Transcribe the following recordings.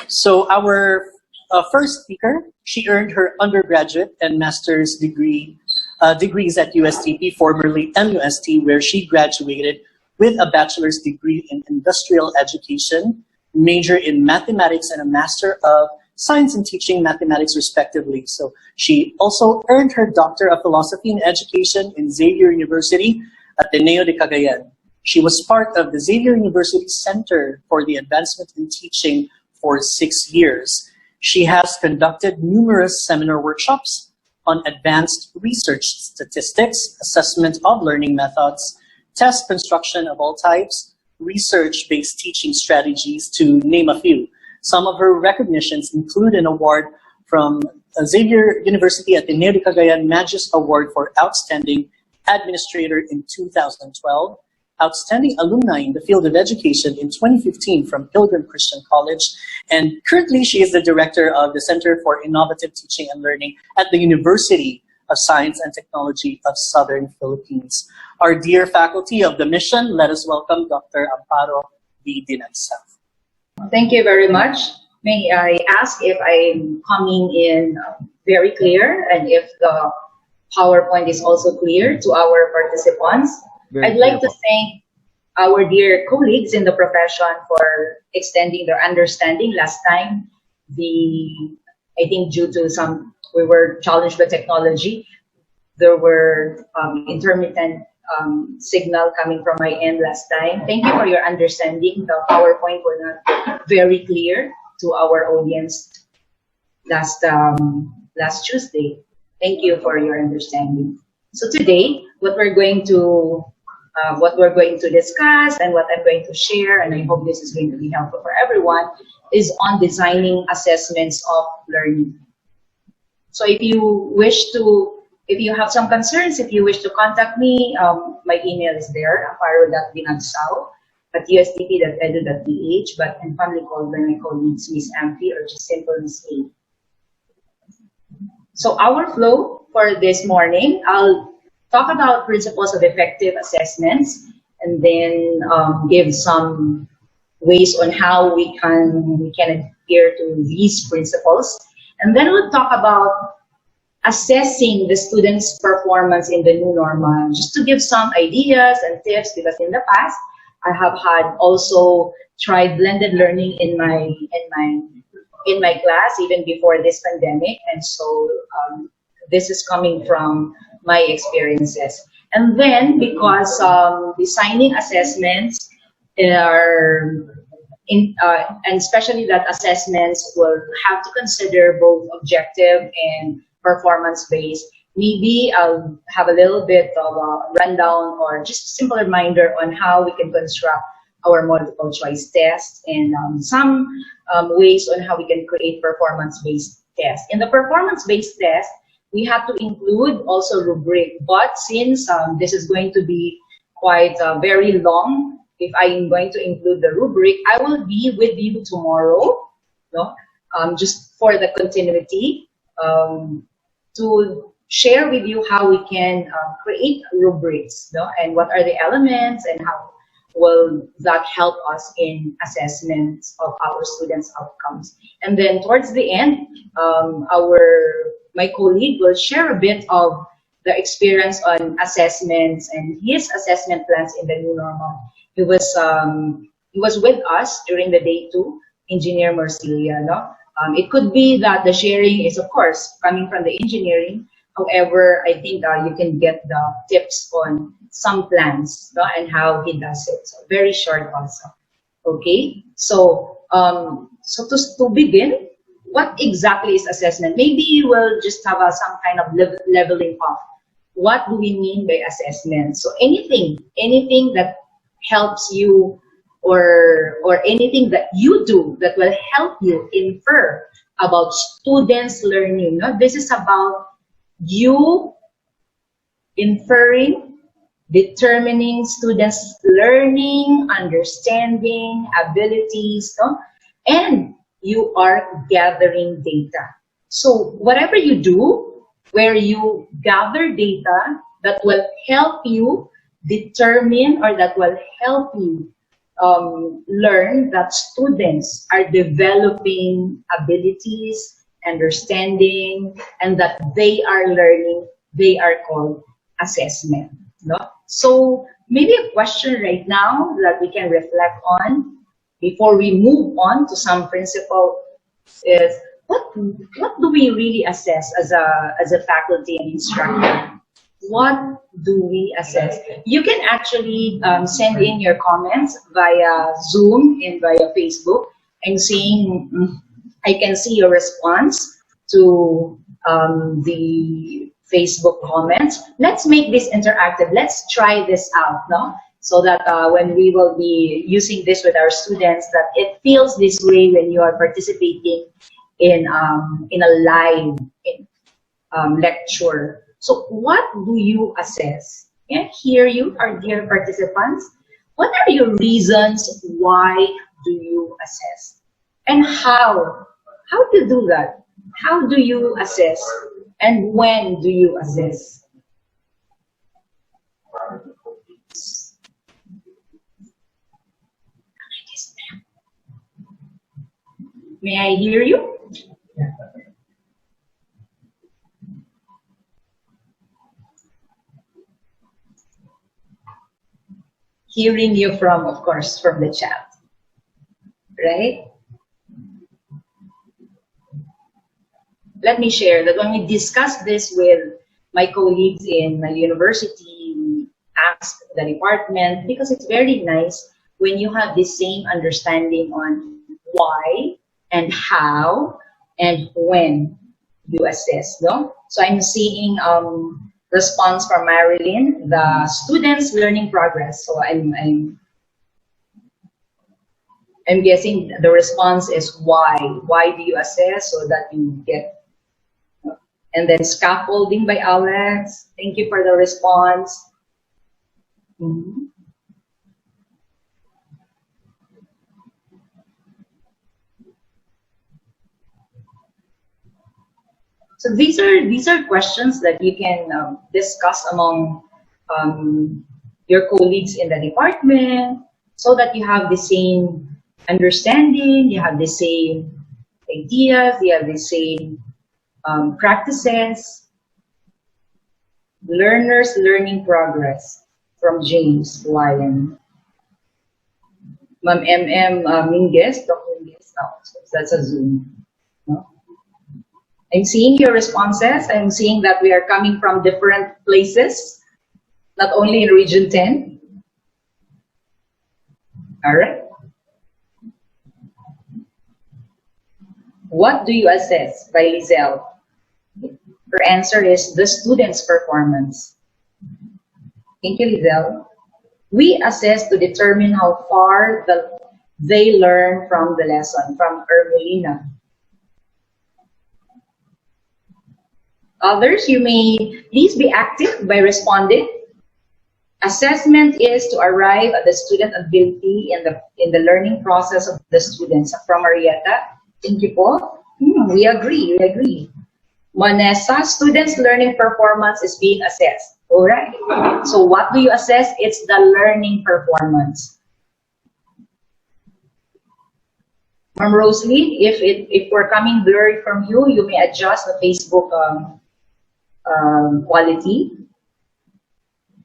So our first speaker, she earned her undergraduate and master's degrees at USTP, formerly MUST, where she graduated with a bachelor's degree in industrial education, major in mathematics, and a master of science in teaching mathematics, respectively. So she also earned her Doctor of Philosophy in Education in Xavier University, Ateneo de Cagayan. She was part of the Xavier University Center for the Advancement in Teaching for 6 years. She has conducted numerous seminar workshops on advanced research statistics, assessment of learning methods, test construction of all types, research-based teaching strategies, to name a few. Some of her recognitions include an award from Xavier University Ateneo de Cagayan Magis Award for Outstanding Administrator in 2012, Outstanding Alumni in the Field of Education in 2015 from Pilgrim Christian College, and currently she is the Director of the Center for Innovative Teaching and Learning at the University of Science and Technology of Southern Philippines. Our dear faculty of the mission, let us welcome Dr. Amparo V. Dinagsa. Thank you very much. May I ask if I'm coming in very clear and if the PowerPoint is also clear to our participants? I'd like to thank our dear colleagues in the profession for extending their understanding. Last time, I think due to we were challenged with technology, there were intermittent signal coming from my end last time. Thank you for your understanding. The PowerPoint was not very clear to our audience last Tuesday. Thank you for your understanding. So today, what we're going to discuss and what I'm going to share, and I hope this is going to be helpful for everyone, is on designing assessments of learning. So if you have some concerns, if you wish to contact me, my email is there, amparo.dinagsao@ustp.edu.ph, but I'm commonly called by my colleagues Miss Amphi or just simple Miss A. So our flow for this morning, I'll talk about principles of effective assessments and then give some ways on how we can adhere to these principles. And then we'll talk about assessing the students' performance in the new normal, just to give some ideas and tips, because in the past, I have had also tried blended learning in my class even before this pandemic, and so this is coming from my experiences. And then because designing assessments and especially that assessments will have to consider both objective and performance-based, maybe I'll have a little bit of a rundown or just a simple reminder on how we can construct our multiple choice tests and some ways on how we can create performance-based tests. In the performance-based test, we have to include also rubric, but since this is going to be quite very long, if I'm going to include the rubric, I will be with you tomorrow, just for the continuity, to share with you how we can create rubrics, and what are the elements and how will that help us in assessments of our students' outcomes. And then towards the end, my colleague will share a bit of the experience on assessments and his assessment plans in the new normal. He was with us during the day 2, Engineer Marcilia. It could be that the sharing is, of course, coming from the engineering. However, I think you can get the tips on some plans and how he does it. So very short also. Okay, so to begin, what exactly is assessment? Maybe we'll just have some kind of leveling off. What do we mean by assessment? So anything that helps you or anything that you do that will help you infer about students' learning. This is about you inferring, determining students' learning, understanding, abilities, and you are gathering data. So whatever you do, where you gather data that will help you determine or that will help you learn that students are developing abilities, understanding, and that they are learning, they are called assessment. No? So maybe a question right now that we can reflect on before we move on to some principle is what do we really assess as a faculty and instructor? What do we assess? You can actually send in your comments via Zoom and via Facebook. I'm seeing, I can see your response to the Facebook comments. Let's make this interactive. Let's try this out, no? So that when we will be using this with our students, that it feels this way when you are participating in a live lecture. So what do you assess? Can I hear you, our dear participants? What are your reasons why do you assess? And how? How to do that? How do you assess? And when do you assess? May I hear you? Hearing you from, of course, from the chat, right? Let me share that when we discussed this with my colleagues in my university, we asked the department, because it's very nice when you have the same understanding on why and how and when you assess, no? So I'm seeing response from Marilyn, the students' learning progress. So I'm guessing the response is why. Why do you assess? So that you get, and then scaffolding by Alex. Thank you for the response. So these are questions that you can discuss among your colleagues in the department, so that you have the same understanding, you have the same ideas, you have the same practices. Learners' learning progress from James Lyon. Ma'am MM Minguez, Dr. Minguez, so that's a Zoom. No? I'm seeing your responses. I'm seeing that we are coming from different places, not only in Region 10. All right. What do you assess by Lizelle? Her answer is the student's performance. Thank you, Lizelle. We assess to determine how far they learn from the lesson, from Ermelina. Others, you may please be active by responding. Assessment is to arrive at the student ability in the learning process of the students. From Marietta, thank you po. We agree, we agree. Vanessa, students' learning performance is being assessed. All right. So what do you assess? It's the learning performance. From Rosalie, if we're coming blurry from you, you may adjust the Facebook quality.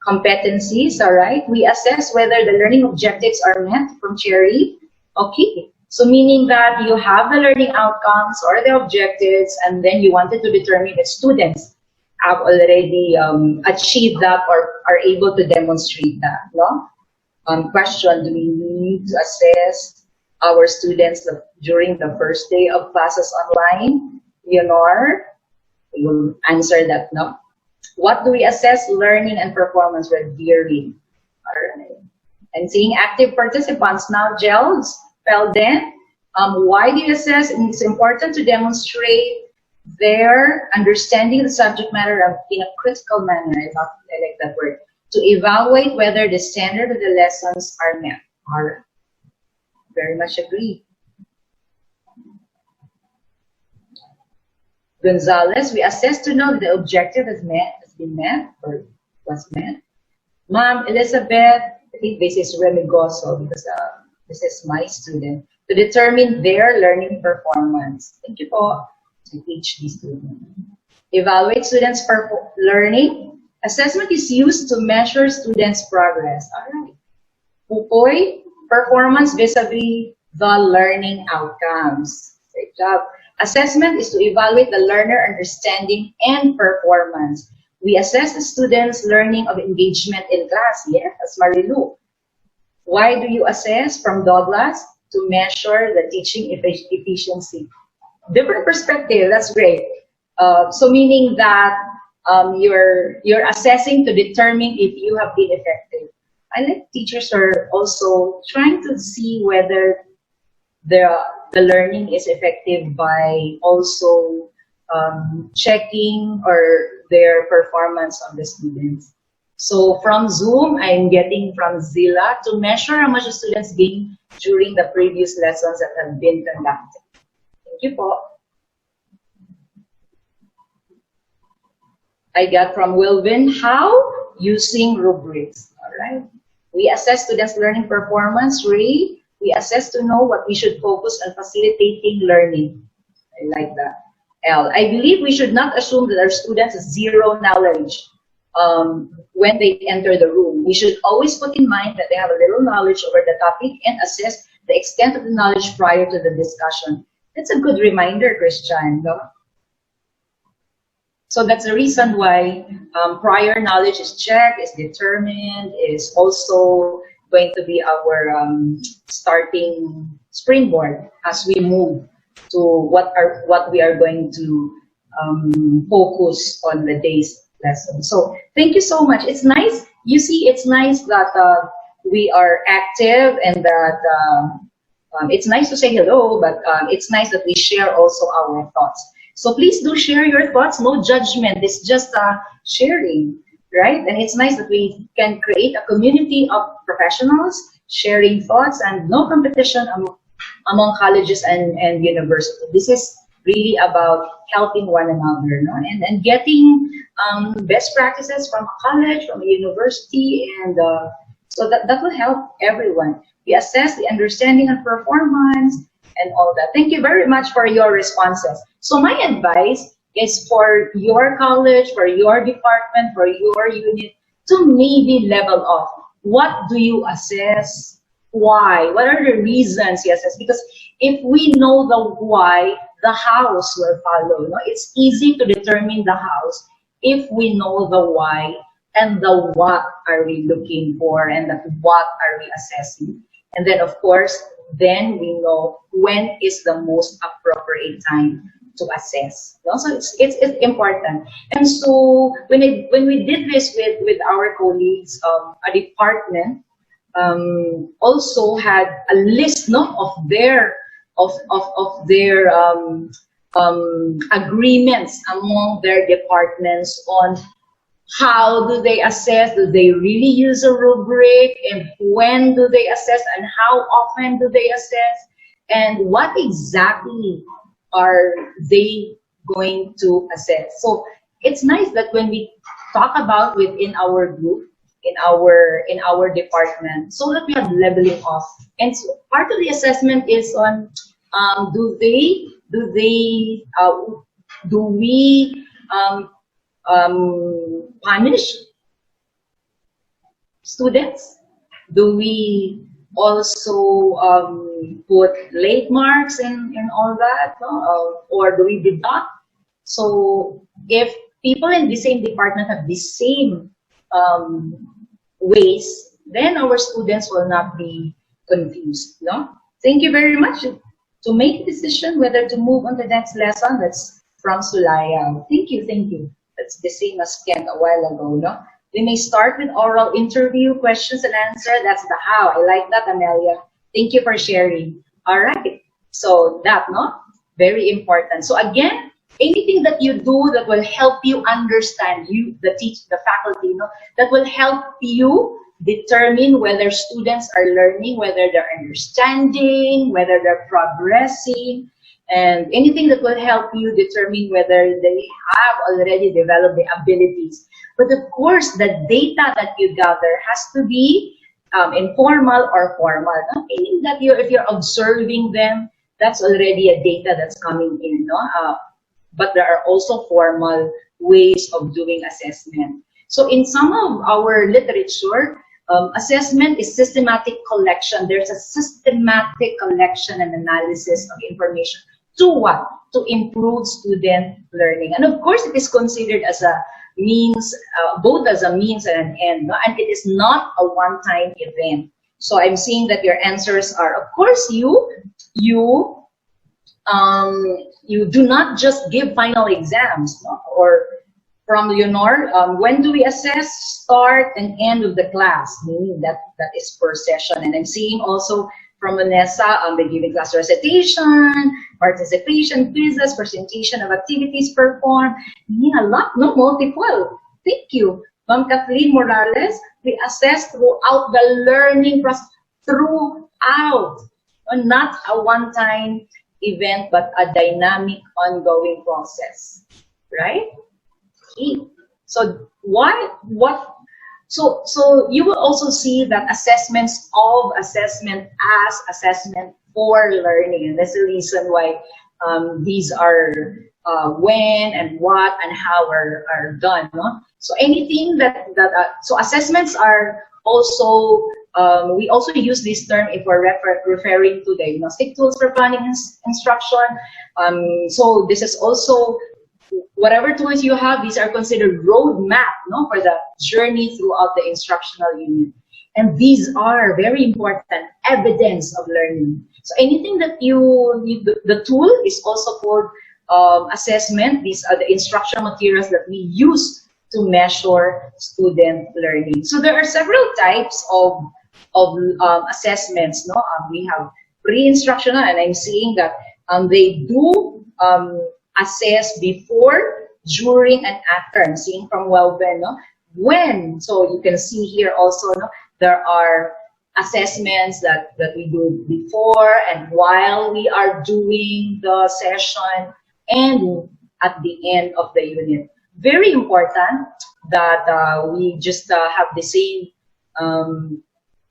Competencies, all right. We assess whether the learning objectives are met from Cherry. Okay. So meaning that you have the learning outcomes or the objectives, and then you wanted to determine if students have already achieved that or are able to demonstrate that. No? Question, do we need to assess our students during the first day of classes online? Leonor, we will answer that, no? What do we assess learning and performance with Deary? All right. And seeing active participants now, Gels, Felden, why do you assess? And it's important to demonstrate their understanding of the subject matter in a critical manner. I like that word. To evaluate whether the standard of the lessons are met. All right. Very much agree. Gonzalez, we assess to know that the objective has been met or was met. Ma'am Elizabeth, I think this is Remigoso because this is my student, to determine their learning performance. Thank you po. To teach the student. Evaluate students' learning. Assessment is used to measure students' progress. All right. Pupoy, performance vis-a-vis the learning outcomes. Great job. Assessment is to evaluate the learner understanding and performance. We assess the students' learning of engagement in class. Yes, as Marilu. Why do you assess? From Douglas, to measure the teaching efficiency. Different perspective, that's great. So meaning that you're assessing to determine if you have been effective. I like teachers are also trying to see whether the learning is effective by also checking or their performance of the students. So from Zoom, I'm getting from Zilla to measure how much the students gain during the previous lessons that have been conducted. Thank you po. I got from Wilvin, how? Using rubrics. All right. We assess students' learning performance. Ray, we assess to know what we should focus on facilitating learning. I like that. L, I believe we should not assume that our students have zero knowledge when they enter the room. We should always put in mind that they have a little knowledge over the topic and assess the extent of the knowledge prior to the discussion. That's a good reminder, Christian. No? So that's the reason why prior knowledge is checked, is determined, is also going to be our starting springboard as we move to what we are going to focus on the day's lesson. So thank you so much. It's nice. You see, it's nice that we are active and that it's nice to say hello, but it's nice that we share also our thoughts. So please do share your thoughts, no judgment. It's just sharing, right? And it's nice that we can create a community of professionals sharing thoughts and no competition among colleges and universities. This is really about helping one another, no? And getting best practices from a college, from a university, and so that will help everyone. We assess the understanding and performance and all that. Thank you very much for your responses. So my advice is for your college, for your department, for your unit to maybe level off. What do you assess? Why? What are the reasons you assess? Because if we know the why, the hows will follow. No? It's easy to determine the hows if we know the why and the what are we looking for and the what are we assessing. And then, of course, then we know when is the most appropriate time to assess. No? So it's important. And so when we did this with our colleagues, a department also had a list, no, of their agreements among their departments on how do they assess, do they really use a rubric, and when do they assess, and how often do they assess, and what exactly are they going to assess. So it's nice that when we talk about within our group, in our department, so that we have leveling off. And so part of the assessment is on do we punish students? Do we also put late marks and all that, no? Or do we deduct? So if people in the same department have the same ways, then our students will not be confused. No? Thank you very much. To make a decision whether to move on to the next lesson, that's from Sulaya. Thank you, thank you. That's the same as Kent a while ago. No? We may start with oral interview, questions and answer. That's the how. I like that, Amelia. Thank you for sharing. All right. So that, no? Very important. So again, anything that you do that will help you understand, the faculty, no? That will help you determine whether students are learning, whether they're understanding, whether they're progressing, and anything that will help you determine whether they have already developed the abilities. But of course, the data that you gather has to be informal or formal. No? Meaning that if you're observing them, that's already a data that's coming in. No? But there are also formal ways of doing assessment. So in some of our literature, assessment is systematic collection. There's a systematic collection and analysis of information. To what? To improve student learning. And of course, it is considered as a means, both as a means and an end. No? And it is not a one-time event. So I'm seeing that your answers are, of course, you do not just give final exams, no? Or from Leonor, when do we assess start and end of the class? Meaning that is per session. And I'm seeing also from Vanessa, they're giving class recitation, participation, quizzes, presentation of activities performed. Yeah, a lot, no, multiple. Thank you. Ma'am Kathleen Morales, we assess throughout the learning process, throughout, not a one-time event, but a dynamic, ongoing process, right? Okay. So So you will also see that assessments of assessment as assessment for learning, and that's the reason why these are when and what and how are done. No? So anything so assessments are also we also use this term if we're referring to diagnostic tools for planning instruction. So this is also, whatever tools you have, these are considered roadmap, no, for the journey throughout the instructional unit. And these are very important evidence of learning. So anything that the tool is also called assessment. These are the instructional materials that we use to measure student learning. So there are several types of assessments. No, we have pre-instructional, and I'm seeing that they do assess before, during, and after. I'm seeing from Wellben, no? When. So you can see here also, no? There are assessments that we do before and while we are doing the session and at the end of the unit. Very important that we just have the same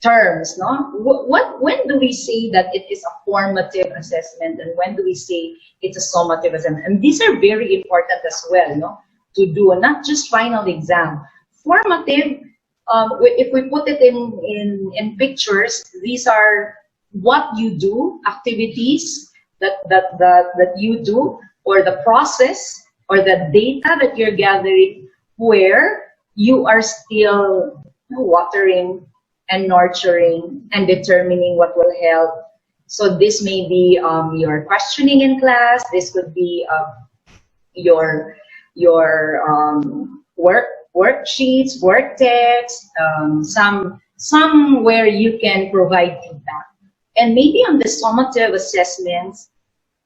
terms, no? When do we say that it is a formative assessment, and when do we say it's a summative assessment? And these are very important as well, no? To do not just final exam. Formative, if we put it in pictures, these are what you do, activities that you do, or the process, or the data that you're gathering, where you are still watering and nurturing and determining what will help. So this may be your questioning in class. This could be your worksheets, work text, some where you can provide feedback. And maybe on the summative assessments,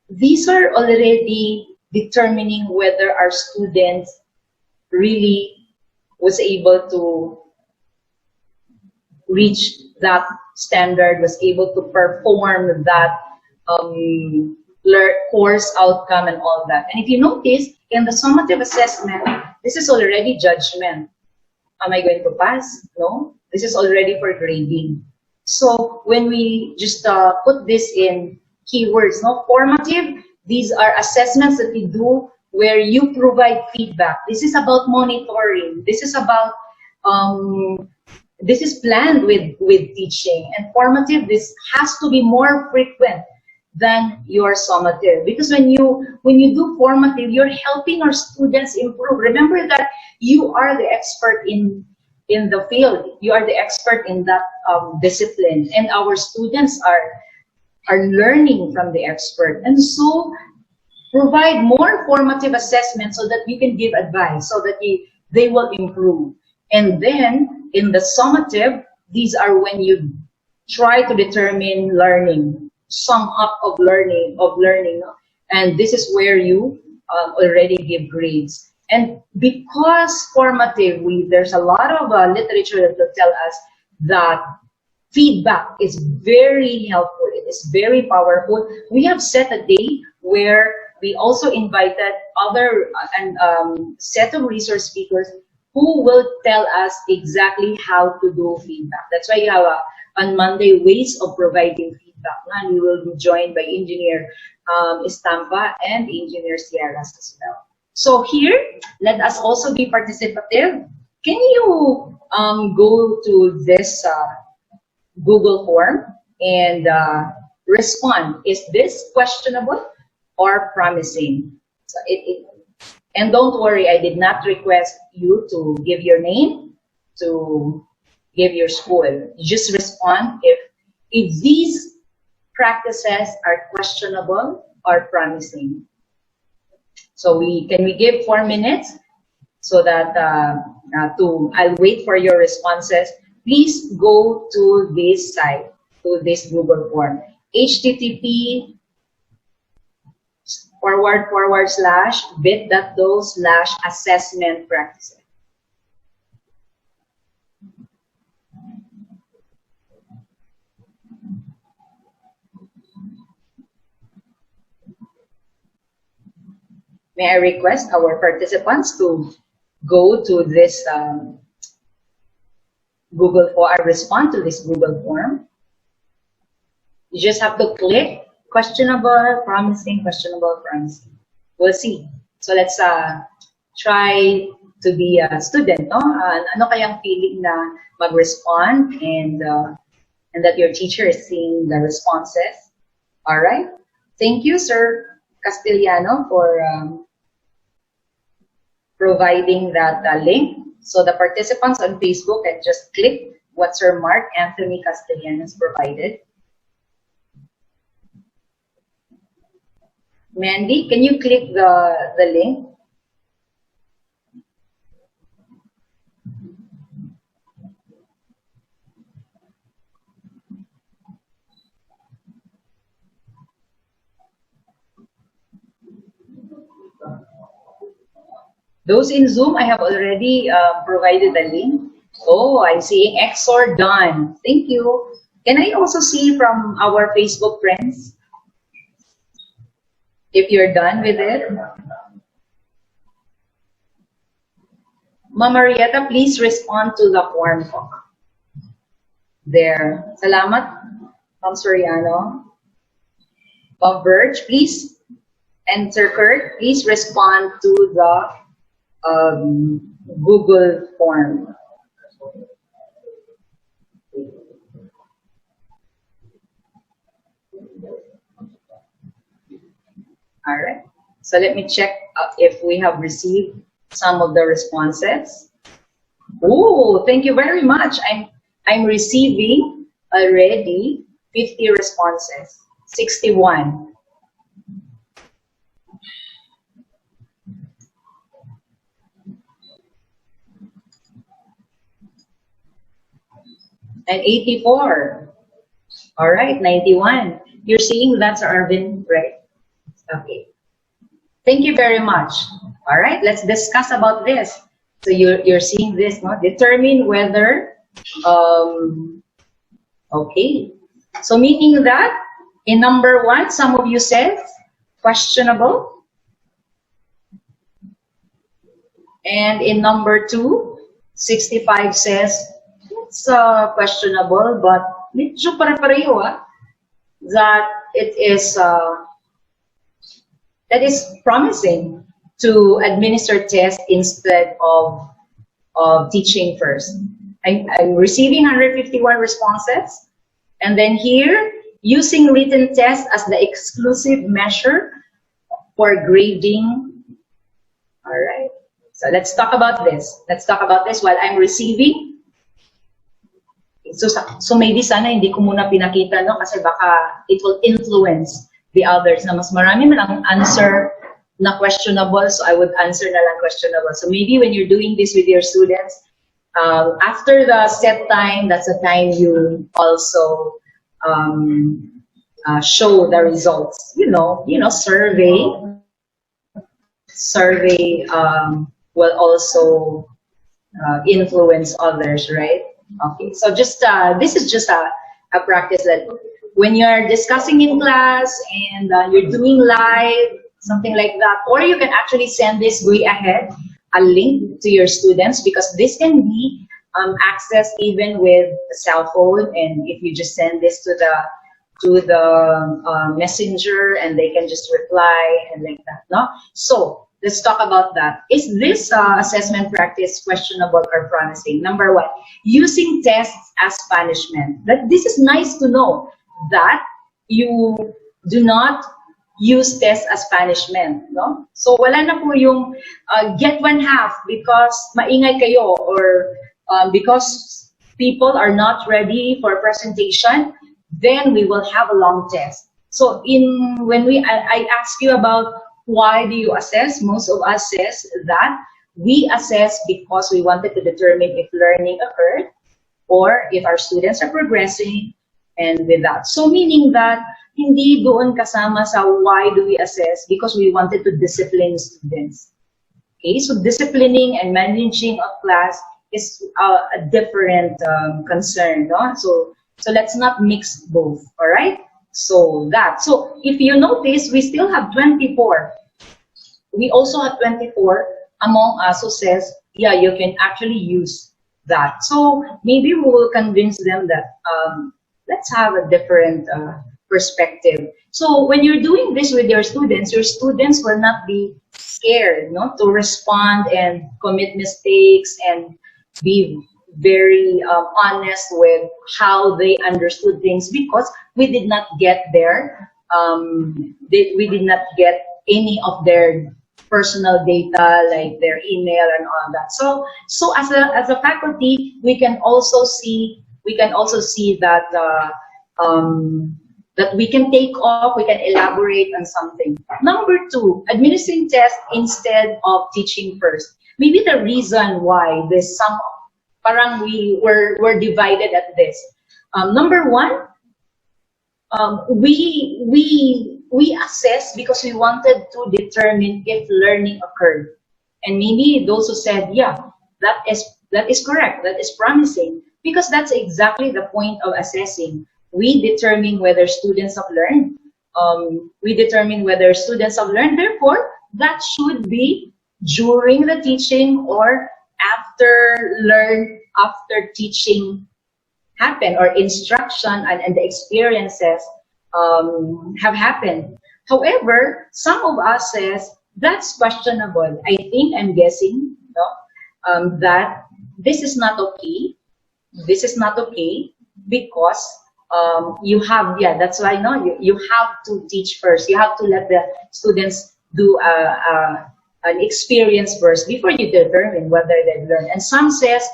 these are already determining whether our students really was able to reach that standard, was able to perform that course outcome and all that. And if you notice, in the summative assessment, this is already judgment. Am I going to pass? No. This is already for grading. So when we just put this in keywords, no, formative, these are assessments that we do where you provide feedback. This is about monitoring. This is about this is planned with teaching. And formative, this has to be more frequent than your summative, because when you do formative, you're helping our students improve. Remember that you are the expert in the field. You are the expert in that discipline, and our students are learning from the expert. And so provide more formative assessments so that you can give advice, so that they will improve. And then in the summative, these are when you try to determine learning, sum up of learning, and this is where you already give grades. And because formative, there's a lot of literature that will tell us that feedback is very helpful. It is very powerful. We have set a day where we also invited other set of resource speakers who will tell us exactly how to do feedback. That's why you have on Monday ways of providing feedback. And we will be joined by Engineer Estampa and Engineer Sierras as well. So here, let us also be participative. Can you go to this Google form and respond? Is this questionable or promising? So and don't worry, I did not request you to give your name, to give your school. You just respond if these practices are questionable or promising. So can we give 4 minutes so that I'll wait for your responses. Please go to this site, to this Google form, http://bit.do/assessment practices. May I request our participants to go to this Google form, respond to this Google form. You just have to click questionable, promising, questionable, promising. We'll see. So let's try to be a student, no? Ano kayang feeling na mag-respond and that your teacher is seeing the responses. All right. Thank you, Sir Castellano, for providing that link. So the participants on Facebook can just click what Sir Mark Anthony Castellanos provided. Mandy, can you click the link? Those in Zoom, I have already provided the link. Oh, I'm seeing XOR done. Thank you. Can I also see from our Facebook friends if you're done with it? Ma'am Marietta, please respond to the form po. There. Salamat, Ma'am Soriano. Ma'am Verge, please. And Sir Kurt, please respond to the Google form. All right. So let me check if we have received some of the responses. Oh, thank you very much. I'm receiving already 50 responses, 61. And 84. All right, 91. You're seeing that's Arvin, right? Okay. Thank you very much. All right, let's discuss about this. So you're seeing this, no? Determine whether, okay. So meaning that in number 1, some of you said questionable. And in number 2, 65 says it's questionable, but medyo pare-pareho, that it is that is promising to administer tests instead of teaching first. I'm receiving 151 responses, and then here using written tests as the exclusive measure for grading. All right. So let's talk about this. Let's talk about this while I'm receiving. So maybe sana hindi ko muna pinakita, no? Kasi baka it will influence the others na mas marami man ang answer na questionable, so I would answer na lang questionable. So maybe when you're doing this with your students, after the set time, that's the time you also show the results. You know, survey will also influence others, right? Okay, so just this is just a practice that when you're discussing in class and you're doing live, something like that, or you can actually send this way ahead a link to your students, because this can be accessed even with a cell phone, and if you just send this to the messenger, and they can just reply and like that, no? So let's talk about that. Is this assessment practice questionable or promising? Number one, using tests as punishment. That this is nice to know that you do not use tests as punishment, no? So wala na po yung get one half because maingay kayo, or because people are not ready for presentation, then we will have a long test. So when I ask you about why do you assess, most of us says that we assess because we wanted to determine if learning occurred or if our students are progressing, and with that. So meaning that hindi doon kasama sa why do we assess, because we wanted to discipline students. Okay, so disciplining and managing a class is a different concern, no? So let's not mix both, all right? So if you notice, we still have 24. We also have 24 among us who says, yeah, you can actually use that. So maybe we will convince them that let's have a different perspective. So when you're doing this with your students will not be scared, no, to respond and commit mistakes and be very honest with how they understood things, because we did not get we did not get any of their personal data, like their email and all that. So as a faculty, we can also see that that we can take off, we can elaborate on something. Number two, administering tests instead of teaching first. Maybe the reason why there's some parang we're divided at this. Number one, we assess because we wanted to determine if learning occurred, and maybe those who said, yeah, that is correct, that is promising, because that's exactly the point of assessing. We determine whether students have learned. Therefore, that should be during the teaching or after teaching happened, or instruction and the experiences have happened. However, some of us says that's questionable. I'm guessing, no, that this is not okay. This is not okay because you have, that's why you have to teach first. You have to let the students do an experience first before you determine whether they've learned. And some says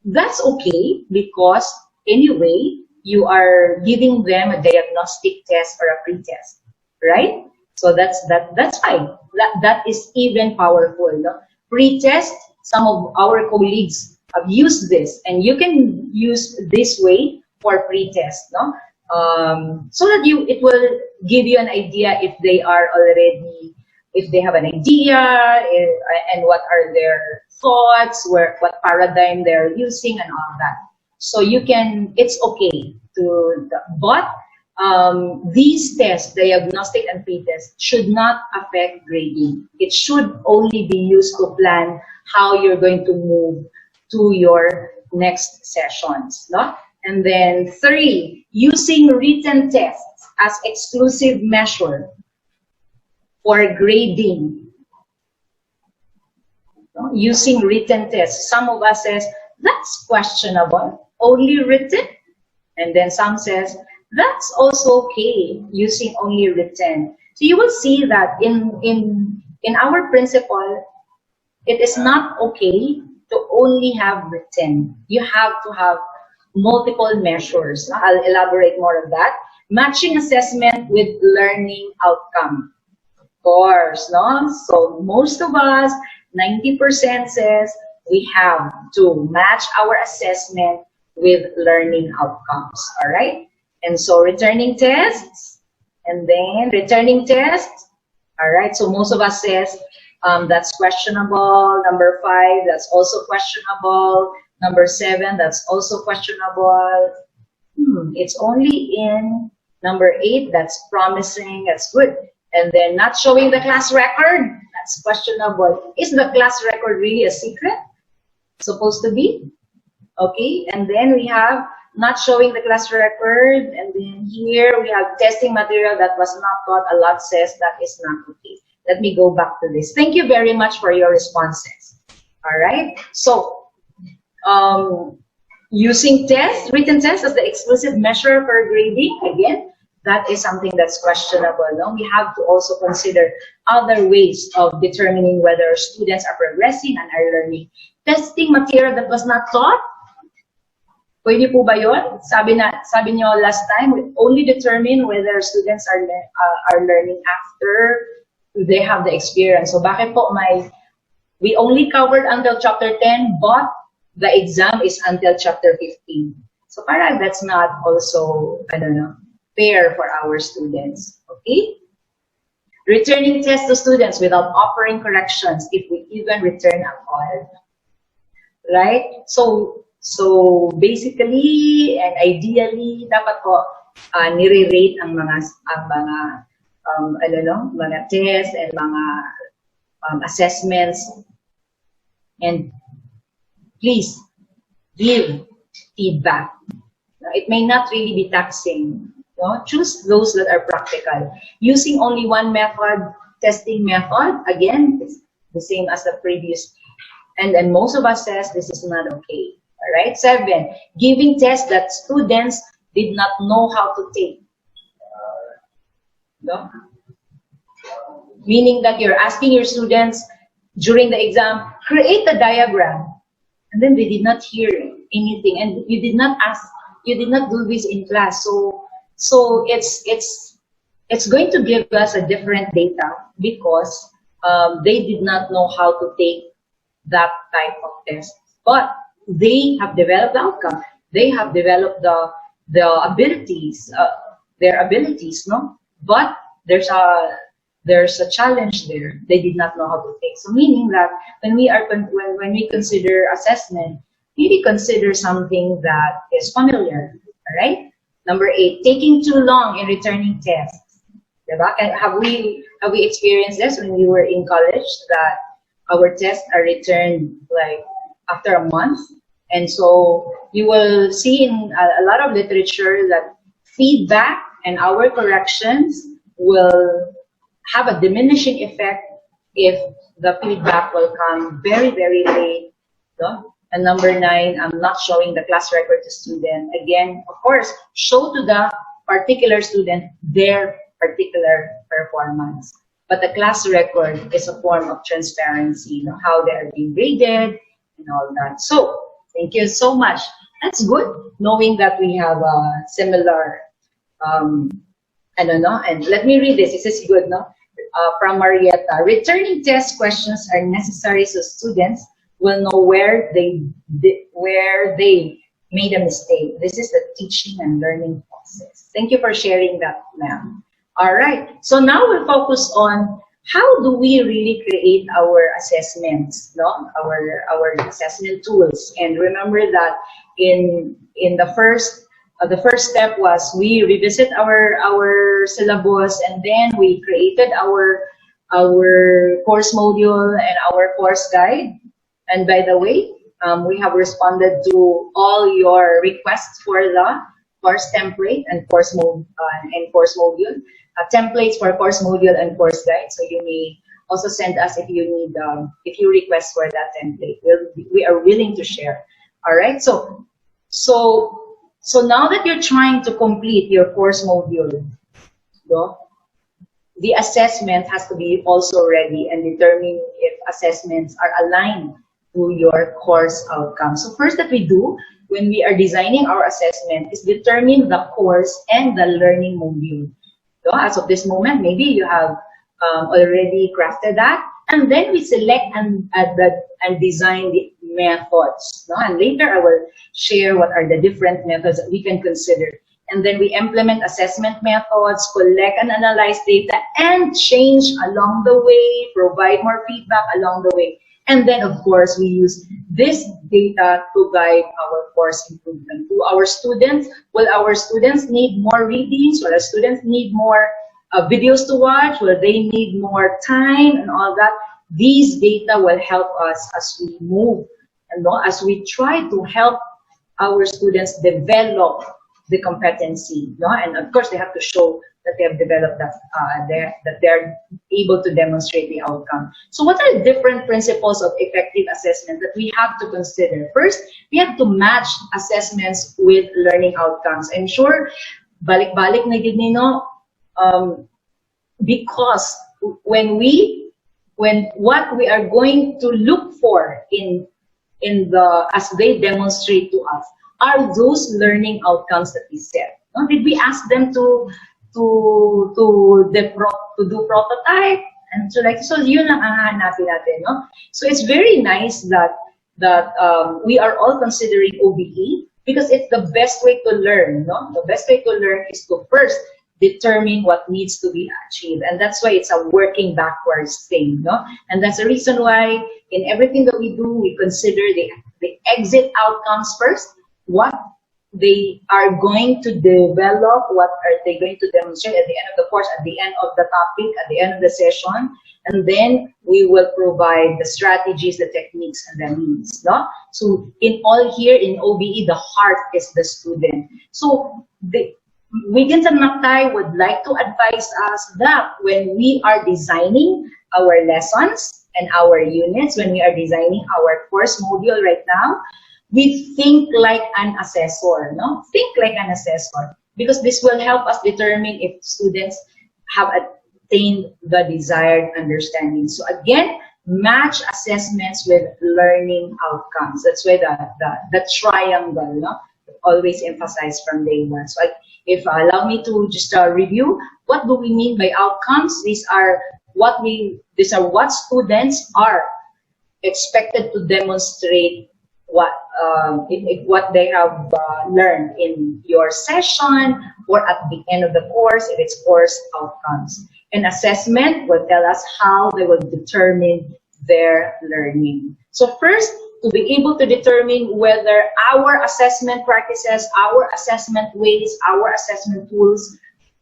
that's okay because anyway you are giving them a diagnostic test or a pre-test, right? So that's fine. That is even powerful, no? Pre-test, some of our colleagues have used this, and you can use this way for pre-test, no? So that it will give you an idea if they are already, if they have an idea, and what are their thoughts, what paradigm they're using, and all that. So it's okay to, but these tests, diagnostic and pre-test, should not affect grading. It should only be used to plan how you're going to move to your next sessions, no? And then 3, using written tests as exclusive measure for grading. No? Using written tests. Some of us says, that's questionable, only written. And then some says, that's also okay, using only written. So you will see that in our principle, it is not okay to only have written. You have to have multiple measures. I'll elaborate more on that. Matching assessment with learning outcome. Of course, no? So most of us, 90% says we have to match our assessment with learning outcomes, all right? And so returning tests, and then returning tests, all right? So most of us says that's questionable. Number 5, that's also questionable. Number 7, that's also questionable. It's only in number 8, that's promising, that's good. And then not showing the class record, That's questionable. Is the class record really a secret? Supposed to be? Okay, and then we have not showing the class record, and then here we have testing material that was not taught. A lot says that is not okay. Let me go back to this. Thank you very much for your responses. All right, so using tests, written tests as the exclusive measure for grading, again, that is something that's questionable. No? We have to also consider other ways of determining whether students are progressing and are learning. Testing material that was not taught, pwede po ba yun? Sabi nyo last time, we only determine whether students are learning after they have the experience. So bakit po we only covered until chapter 10, but the exam is until chapter 15. So parang that's not also, I don't know, fair for our students, okay? Returning tests to students without offering corrections if we even return at all, right? So basically and ideally, dapat po nire-rate ang mga mga tests and mga assessments, and please give feedback. Now, it may not really be taxing. No? Choose those that are practical. Using only one method, testing method, again, it's the same as the previous. And most of us says this is not okay. All right. 7, giving tests that students did not know how to take. No? Meaning that you're asking your students during the exam, create a diagram, and then they did not hear anything, and you did not do this in class. So it's going to give us a different data because they did not know how to take that type of test. But they have developed the outcome. They have developed the abilities, their abilities, no? But there's a challenge there. They did not know how to take. So meaning that when we consider assessment, really consider something that is familiar. All right. Number 8, taking too long in returning tests. Have we experienced this when we were in college, that our tests are returned like after a month? And so you will see in a lot of literature that feedback and our corrections will have a diminishing effect if the feedback will come very, very late. No? And number 9, I'm not showing the class record to student. Again, of course, show to the particular student their particular performance. But the class record is a form of transparency, you know, how they are being graded and all that. So, thank you so much. That's good, knowing that we have a similar, I don't know, and let me read this. This is good, no? From Marietta. Returning test questions are necessary so students will know where they made a mistake. This is the teaching and learning process. Thank you for sharing that, ma'am. All right. So now we'll focus on how do we really create our assessments, no? Our assessment tools. And remember that in the first step was we revisit our syllabus, and then we created our course module and our course guide. And by the way, we have responded to all your requests for the course template and course module, templates for course module and course guide. So you may also send us if you need, if you request for that template. We are willing to share. All right. So now that you're trying to complete your course module, the assessment has to be also ready and determine if assessments are aligned to your course outcome. So first that we do when we are designing our assessment is determine the course and the learning module. So as of this moment, maybe you have already crafted that, and then we select and design the methods. No? And later I will share what are the different methods that we can consider. And then we implement assessment methods, collect and analyze data, and change along the way, provide more feedback along the way. And then, of course, we use this data to guide our course improvement. To our students, will our students need more readings? Will our students need more videos to watch? Will they need more time and all that? these data will help us as we move, as we try to help our students develop the competency, and of course they have to show that they have developed that, that they're able to demonstrate the outcome. So what are different principles of effective assessment that we have to consider? First, we have to match assessments with learning outcomes. I'm sure balik-balik na gid nino, because when what we are going to look for as they demonstrate to us are those learning outcomes that we set. No? Did we ask them to do prototype? And so yun lang ang hahanapin natin, no? So it's very nice that we are all considering OBE, because it's the best way to learn, no? The best way to learn is to first determine what needs to be achieved, and that's why it's a working backwards thing, no? And that's the reason why in everything that we do, we consider the exit outcomes first. What they are going to develop, what are they going to demonstrate at the end of the course, at the end of the topic, at the end of the session, and then we will provide the strategies, the techniques, and the means. No? So in all here, in OBE, the heart is the student. So Wiggins and Mactai would like to advise us that when we are designing our lessons and our units, when we are designing our course module right now, we think like an assessor, no? Think like an assessor, because this will help us determine if students have attained the desired understanding. So again, match assessments with learning outcomes. That's why the triangle, no? Always emphasized from day one. So if allow me to just review, what do we mean by outcomes? These are what students are expected to demonstrate what they have learned in your session or at the end of the course, if it's course outcomes. And assessment will tell us how they will determine their learning. So first, to be able to determine whether our assessment practices, our assessment ways, our assessment tools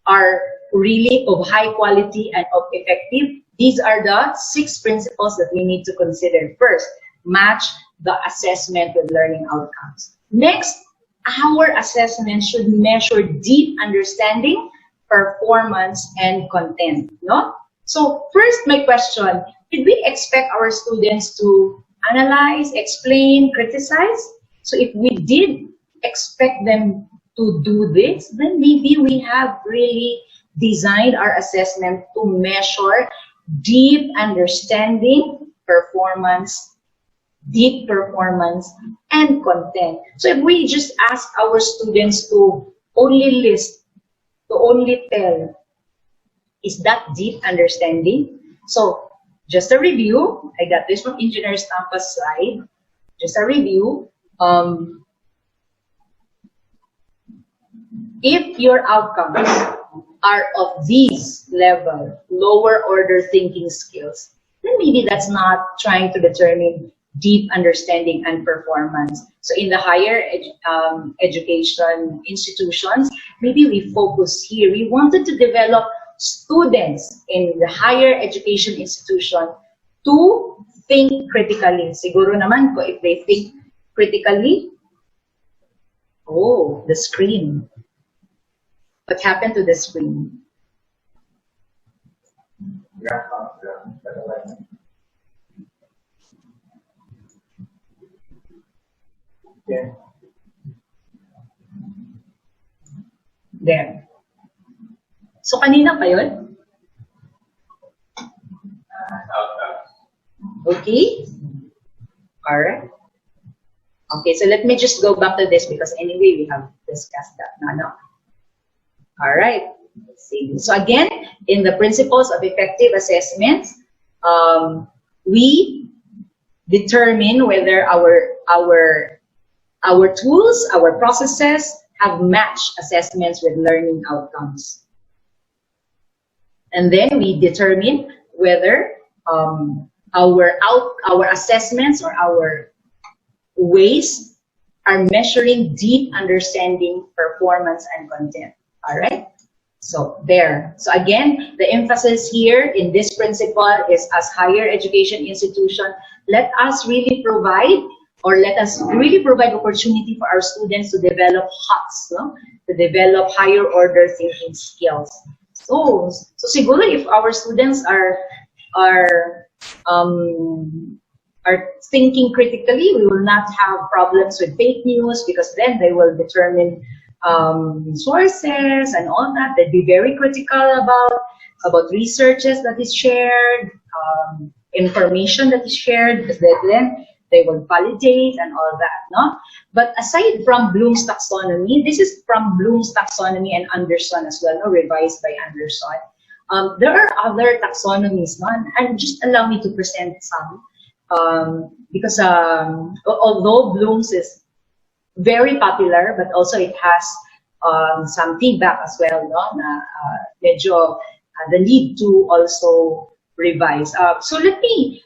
are really of high quality and of effective, these are the 6 principles that we need to consider. First, match the assessment with learning outcomes. Next, our assessment should measure deep understanding, performance, and content. No? So first, my question, did we expect our students to analyze, explain, criticize? So if we did expect them to do this, then maybe we have really designed our assessment to measure deep understanding, deep performance, and content. So if we just ask our students to only list, to only tell, is that deep understanding? So just a review, I got this from Engineer Stampa's slide. Just a review. If your outcomes are of these level, lower order thinking skills, then maybe that's not trying to determine deep understanding and performance. So in the higher education institutions, maybe we focus here. We wanted to develop students in the higher education institution to think critically. Siguro naman ko if they think critically, oh, the screen. What happened to the screen? Yeah. There. So kanina pa yun? Okay? Alright. Okay, so let me just go back to this because anyway we have discussed that. No. Alright. Let's see. So again, in the principles of effective assessments, we determine whether our tools, our processes have matched assessments with learning outcomes. And then we determine whether our assessments or our ways are measuring deep understanding, performance, and content. All right. So there. So again, the emphasis here in this principle is, as higher education institution, let us really provide opportunity for our students to develop HOTS, no? To develop higher order thinking skills. So siguro if our students are thinking critically, we will not have problems with fake news, because then they will determine sources and all that. They'd be very critical about researches that is shared, information that is shared, because then they will validate and all that, no? But aside from Bloom's taxonomy, this is from Bloom's taxonomy and Anderson as well, no? Revised by Anderson. There are other taxonomies, no? And just allow me to present some, because although Bloom's is very popular, but also it has some feedback as well, no? Na medyo the need to also revise. So let me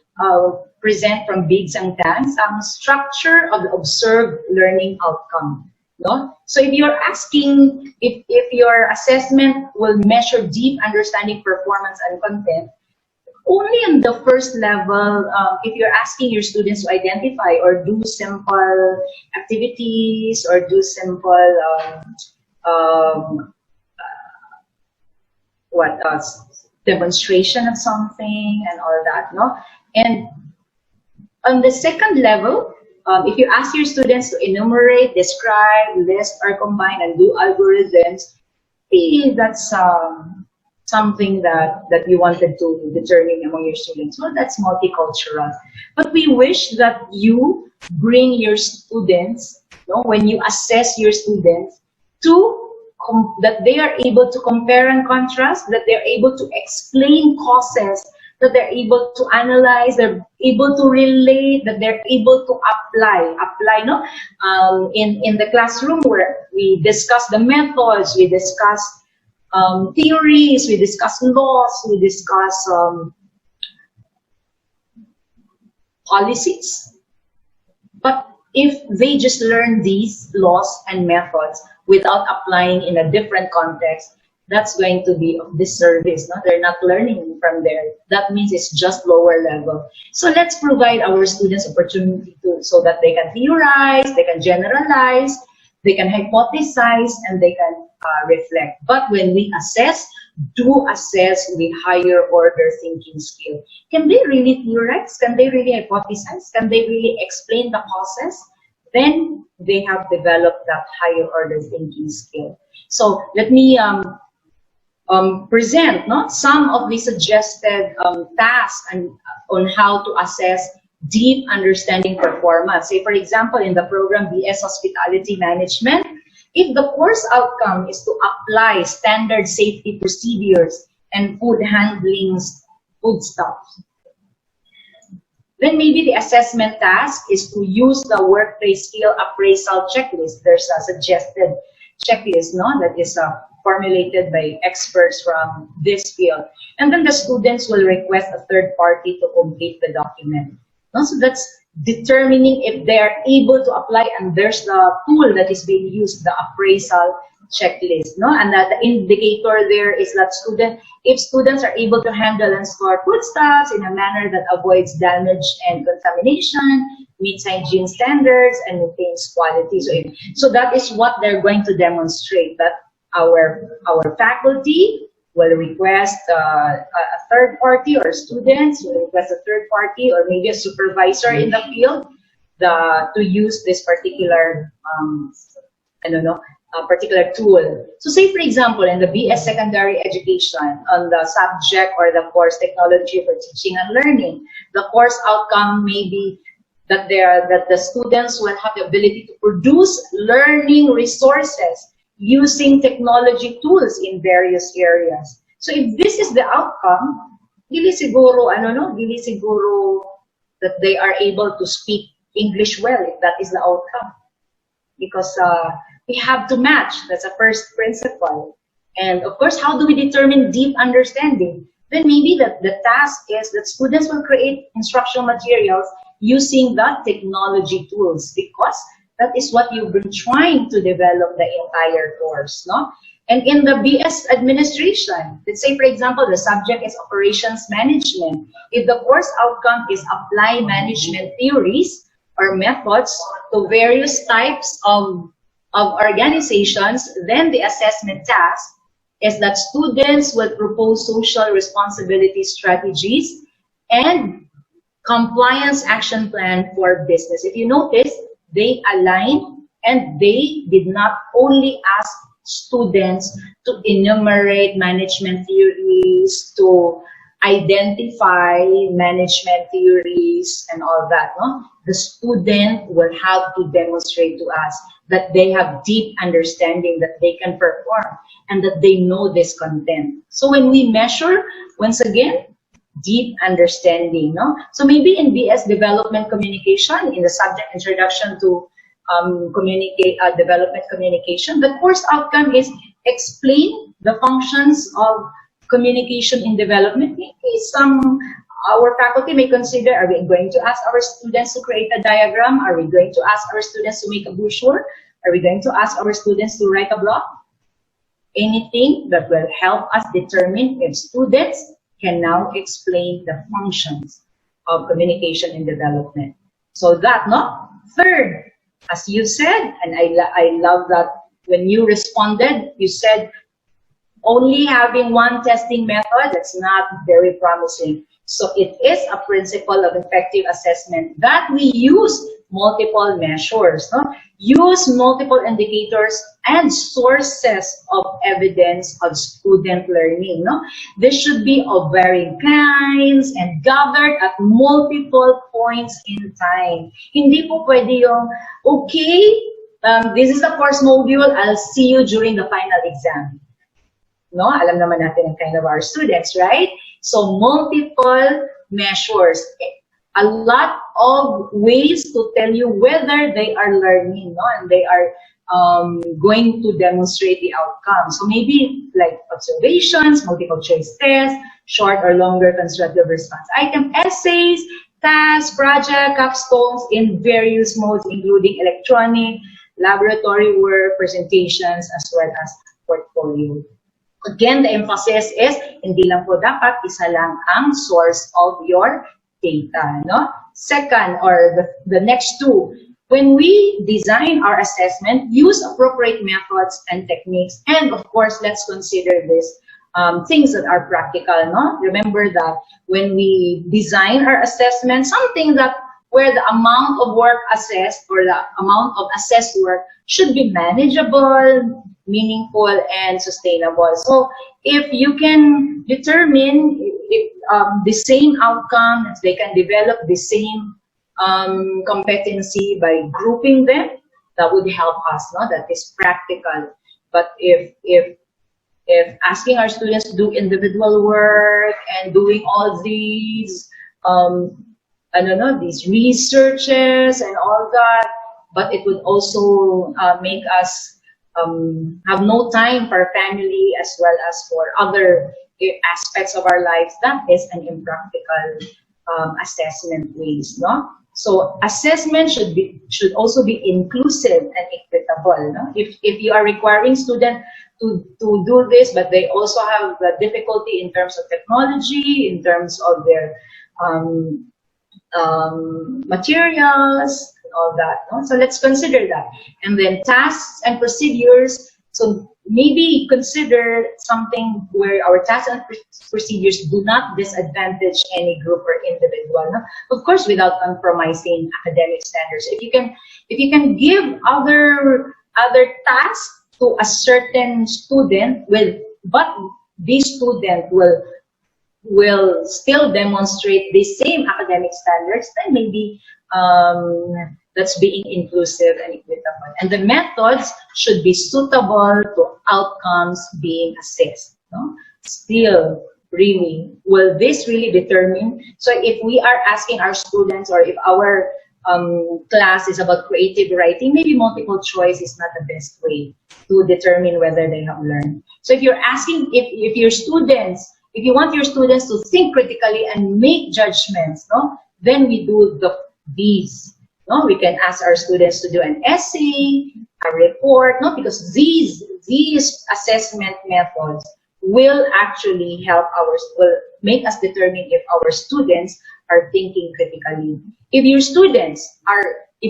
present from Biggs and Tan's structure of the observed learning outcome. No? So if you're asking if your assessment will measure deep understanding, performance, and content, only in the first level, if you're asking your students to identify or do simple activities or do simple demonstration of something and all that, no? And on the second level, if you ask your students to enumerate, describe, list, or combine and do algorithms, that's something that you wanted to determine among your students. Well, that's multicultural. But we wish that you bring your students, no, when you assess your students, that they are able to compare and contrast, that they're able to explain causes, that they're able to analyze, they're able to relate, that they're able to apply, no? In the classroom where we discuss the methods, we discuss theories, we discuss laws, we discuss policies. But if they just learn these laws and methods without applying in a different context, that's going to be of disservice. No? They're not learning from there. That means it's just lower level. So let's provide our students opportunity so that they can theorize, they can generalize, they can hypothesize, and they can reflect. But when we assess, do assess with higher order thinking skill. Can they really theorize? Can they really hypothesize? Can they really explain the causes? Then they have developed that higher order thinking skill. So let me present some of the suggested tasks on how to assess deep understanding performance. Say, for example, in the program BS Hospitality Management, if the course outcome is to apply standard safety procedures and food handling foodstuffs, then maybe the assessment task is to use the workplace skill appraisal checklist. There's a suggested checklist, that is formulated by experts from this field. And then the students will request a third party to complete the document. So that's determining if they're able to apply, and there's the tool that is being used, the appraisal checklist. And that the indicator there is that if students are able to handle and store foodstuffs in a manner that avoids damage and contamination, meets hygiene standards, and maintains quality. So that is what they're going to demonstrate, that our faculty will request a third party, or students will request a third party, or maybe a supervisor in the field to use this particular, a particular tool. So say, for example, in the BS Secondary Education, on the subject or the course Technology for Teaching and Learning, the course outcome may be that the students will have the ability to produce learning resources using technology tools in various areas. So if this is the outcome, dili siguro that they are able to speak English well, if that is the outcome. Because we have to match. That's a first principle. And of course, how do we determine deep understanding? Then maybe the task is that students will create instructional materials using the technology tools, because that is what you've been trying to develop the entire course, And in the BS administration, let's say, for example, the subject is operations management. If the course outcome is apply management theories or methods to various types of organizations, then the assessment task is that students will propose social responsibility strategies and compliance action plan for business. If you notice, they align and they did not only ask students to enumerate management theories, to identify management theories and all that. No? The student will have to demonstrate to us that they have deep understanding, that they can perform, and that they know this content. So when we measure, once again, deep understanding. No? So maybe in BS development communication, in the subject introduction to development communication, the course outcome is explain the functions of communication in development. Our faculty may consider, are we going to ask our students to create a diagram? Are we going to ask our students to make a brochure? Are we going to ask our students to write a blog? Anything that will help us determine if students can now explain the functions of communication in development. So that, no? Third, as you said, and I love that when you responded, you said only having one testing method, that's not very promising. So it is a principle of effective assessment that we use multiple measures, no? Use multiple indicators and sources of evidence of student learning. No? This should be of varying kinds and gathered at multiple points in time. Hindi po pwede yung, okay, this is the course module, I'll see you during the final exam. No? Alam naman natin ang kind of our students, right? So multiple measures. A lot of ways to tell you whether they are learning, no? And they are going to demonstrate the outcome. So maybe like observations, multiple choice tests, short or longer constructive response item, essays, tasks, project, capstones in various modes, including electronic, laboratory work, presentations, as well as portfolio. Again, the emphasis is, hindi lang po dapat isa lang ang source of your data. No? Second, or the next two, when we design our assessment, use appropriate methods and techniques. And of course, let's consider this things that are practical. No? Remember that when we design our assessment, something that where the amount of work assessed or the amount of assessed work should be manageable, meaningful, and sustainable. So if you can determine if, the same outcome, if they can develop the same competency by grouping them, that would help us. No? That is practical. But if asking our students to do individual work and doing all these I don't know, these researches and all that, but it would also make us have no time for our family as well as for other aspects of our lives. That is an impractical assessment ways, no? So assessment should also be inclusive and equitable. No? If you are requiring students to do this, but they also have the difficulty in terms of technology, in terms of their materials and all that. No? So let's consider that. And then tasks and procedures. So maybe consider something where our tasks and procedures do not disadvantage any group or individual. No? Of course, without compromising academic standards. If you can give other tasks to a certain student, but this student will still demonstrate the same academic standards, then maybe that's being inclusive and equitable. And the methods should be suitable to outcomes being assessed. No? Still, really, will this really determine? So if we are asking our students, or if our class is about creative writing, maybe multiple choice is not the best way to determine whether they have learned. So if you're asking, if your students, if you want your students to think critically and make judgments, no, then we do these. No, we can ask our students to do an essay, a report, no? Because these assessment methods will actually will make us determine if our students are thinking critically. If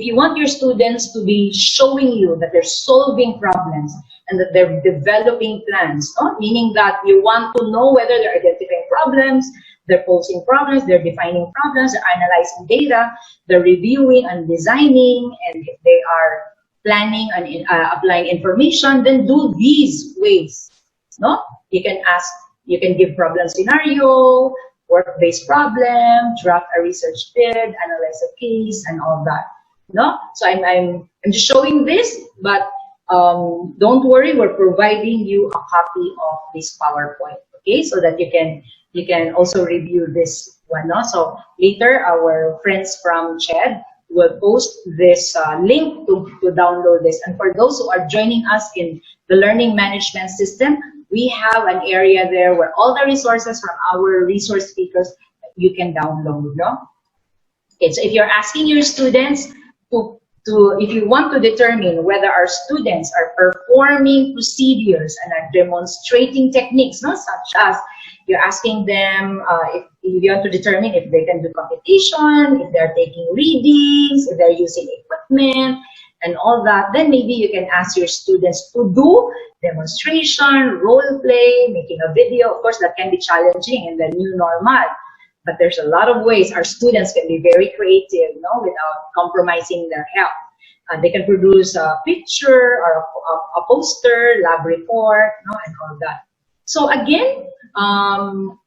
you want your students to be showing you that they're solving problems and that they're developing plans, no? Meaning that you want to know whether they're identifying problems, they're posing problems, they're defining problems, they're analyzing data, they're reviewing and designing, and if they are planning and applying information, then do these ways. No? You can give problem scenario, work-based problem, draft a research bid, analyze a case, and all that. No? So I'm just showing this, but don't worry, we're providing you a copy of this PowerPoint, okay? So that you can also review this one. No? So later, our friends from CHED will post this link to download this. And for those who are joining us in the learning management system, we have an area there where all the resources from our resource speakers you can download. No? Okay, so if you're asking your students if you want to determine whether our students are performing procedures and are demonstrating techniques, no, such as you're asking them if you want to determine if they can do computation, if they're taking readings, if they're using equipment, and all that, then maybe you can ask your students to do demonstration, role play, making a video. Of course, that can be challenging in the new normal. But there's a lot of ways our students can be very creative, no, without compromising their health. They can produce a picture or a poster, lab report, no, and all that. So again, our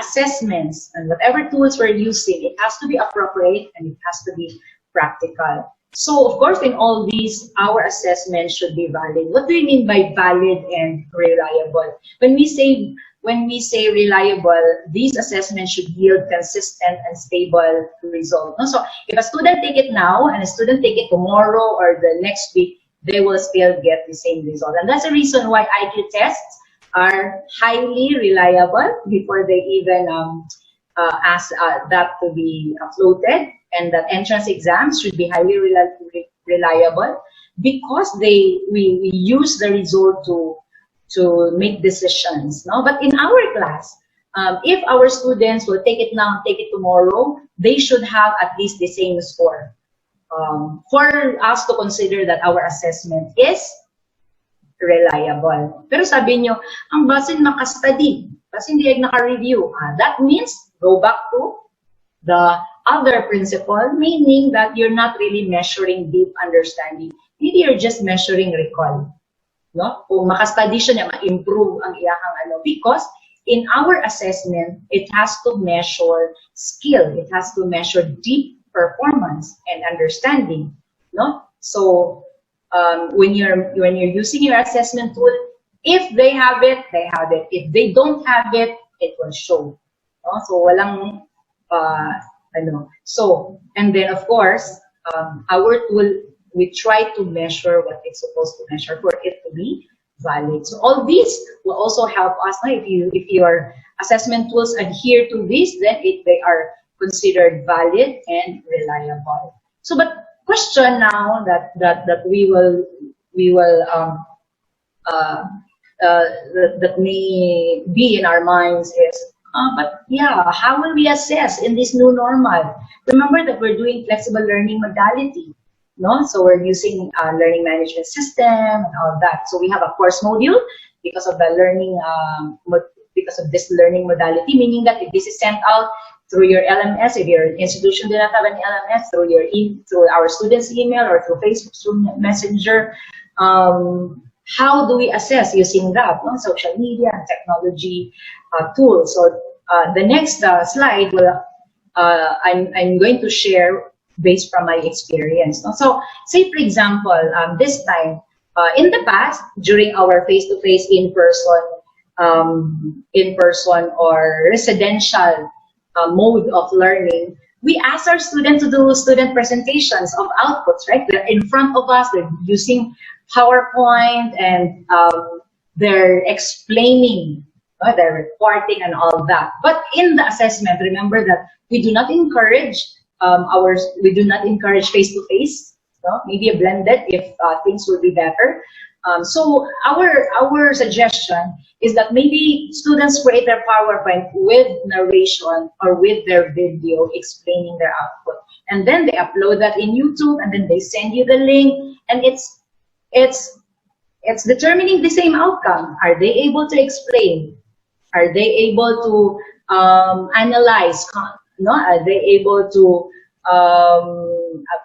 assessments and whatever tools we're using, it has to be appropriate and it has to be practical. So of course, in all these, our assessments should be valid. What do we mean by valid and reliable? When we say reliable, these assessments should yield consistent and stable results. So if a student take it now and a student take it tomorrow or the next week, they will still get the same result. And that's the reason why IQ tests are highly reliable before they even ask that to be uploaded, and that entrance exams should be highly reliable because we use the result to make decisions. No? But in our class, if our students will take it now and take it tomorrow, they should have at least the same score for us to consider that our assessment is reliable. Pero sabi nyo, ang basin naka-study, kasi hindi naka-review. That means, go back to the other principle, meaning that you're not really measuring deep understanding. Maybe you're just measuring recall. No? Kung maka-study siya niya, ma-improve ang iyahang ano. Because in our assessment, it has to measure skill. It has to measure deep performance and understanding. No? So, when you're using your assessment tool, if they have it, they have it. If they don't have it, it will show. No? So, walang, ano. So, and then of course, our tool, we try to measure what it's supposed to measure for it to be valid. So all these will also help us. If your assessment tools adhere to this, then they are considered valid and reliable. So, but question now that we will that may be in our minds is, but yeah, how will we assess in this new normal? Remember that we're doing flexible learning modality. No? So we're using learning management system and all that. So we have a course module because of the learning, because of this learning modality, meaning that if this is sent out through your LMS, if your institution did not have an LMS, through our students' email or through Facebook Messenger, how do we assess using that? No? Social media and technology tools. So the next slide will I'm going to share based from my experience. So, say for example, this time, in the past, during our face-to-face, in-person or residential mode of learning, we ask our students to do student presentations of outputs, right? They're in front of us, they're using PowerPoint, and they're explaining, they're reporting and all that. But in the assessment, remember that we do not encourage face-to-face no? Maybe a blended if things will be better. So our suggestion is that maybe students create their PowerPoint with narration or with their video explaining their output, and then they upload that in YouTube, and then they send you the link, and it's determining the same outcome. Are they able to explain? Are they able to analyze? No, are they able to?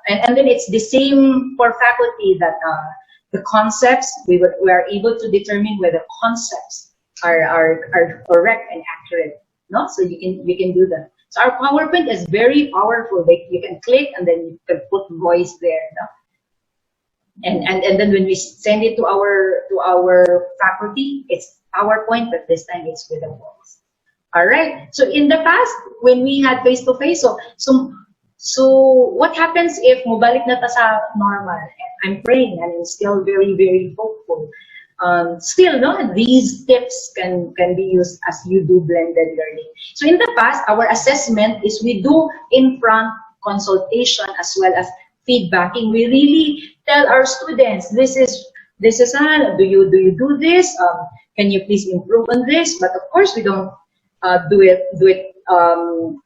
And then it's the same for faculty that the concepts we are able to determine whether concepts are correct and accurate. No, so you can do that. So our PowerPoint is very powerful. Like you can click and then you can put voice there. No? And then when we send it to our faculty, it's PowerPoint, but this time it's with a voice. All right. So in the past, when we had face-to-face, so what happens if mobalik na ta sa normal? I'm praying and I'm still very, very hopeful. Still, no, these tips can be used as you do blended learning. So in the past, our assessment is we do in-front consultation as well as feedbacking. We really tell our students, this is do you do this? Can you please improve on this? But of course, we don't do it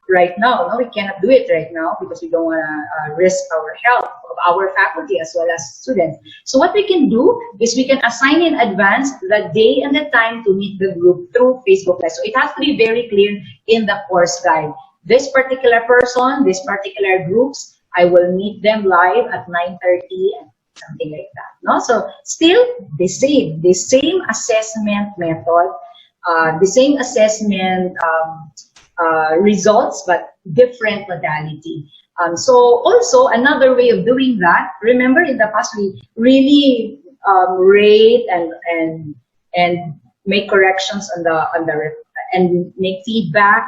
right now. No, we cannot do it right now because we don't want to risk our health of our faculty as well as students. So what we can do is we can assign in advance the day and the time to meet the group through Facebook Live. So it has to be very clear in the course guide. This particular person, this particular groups, I will meet them live at 9:30 and something like that. No, so still the same assessment method, the same assessment results, but different modality. So also another way of doing that. Remember, in the past we really rate and make corrections on the and make feedback.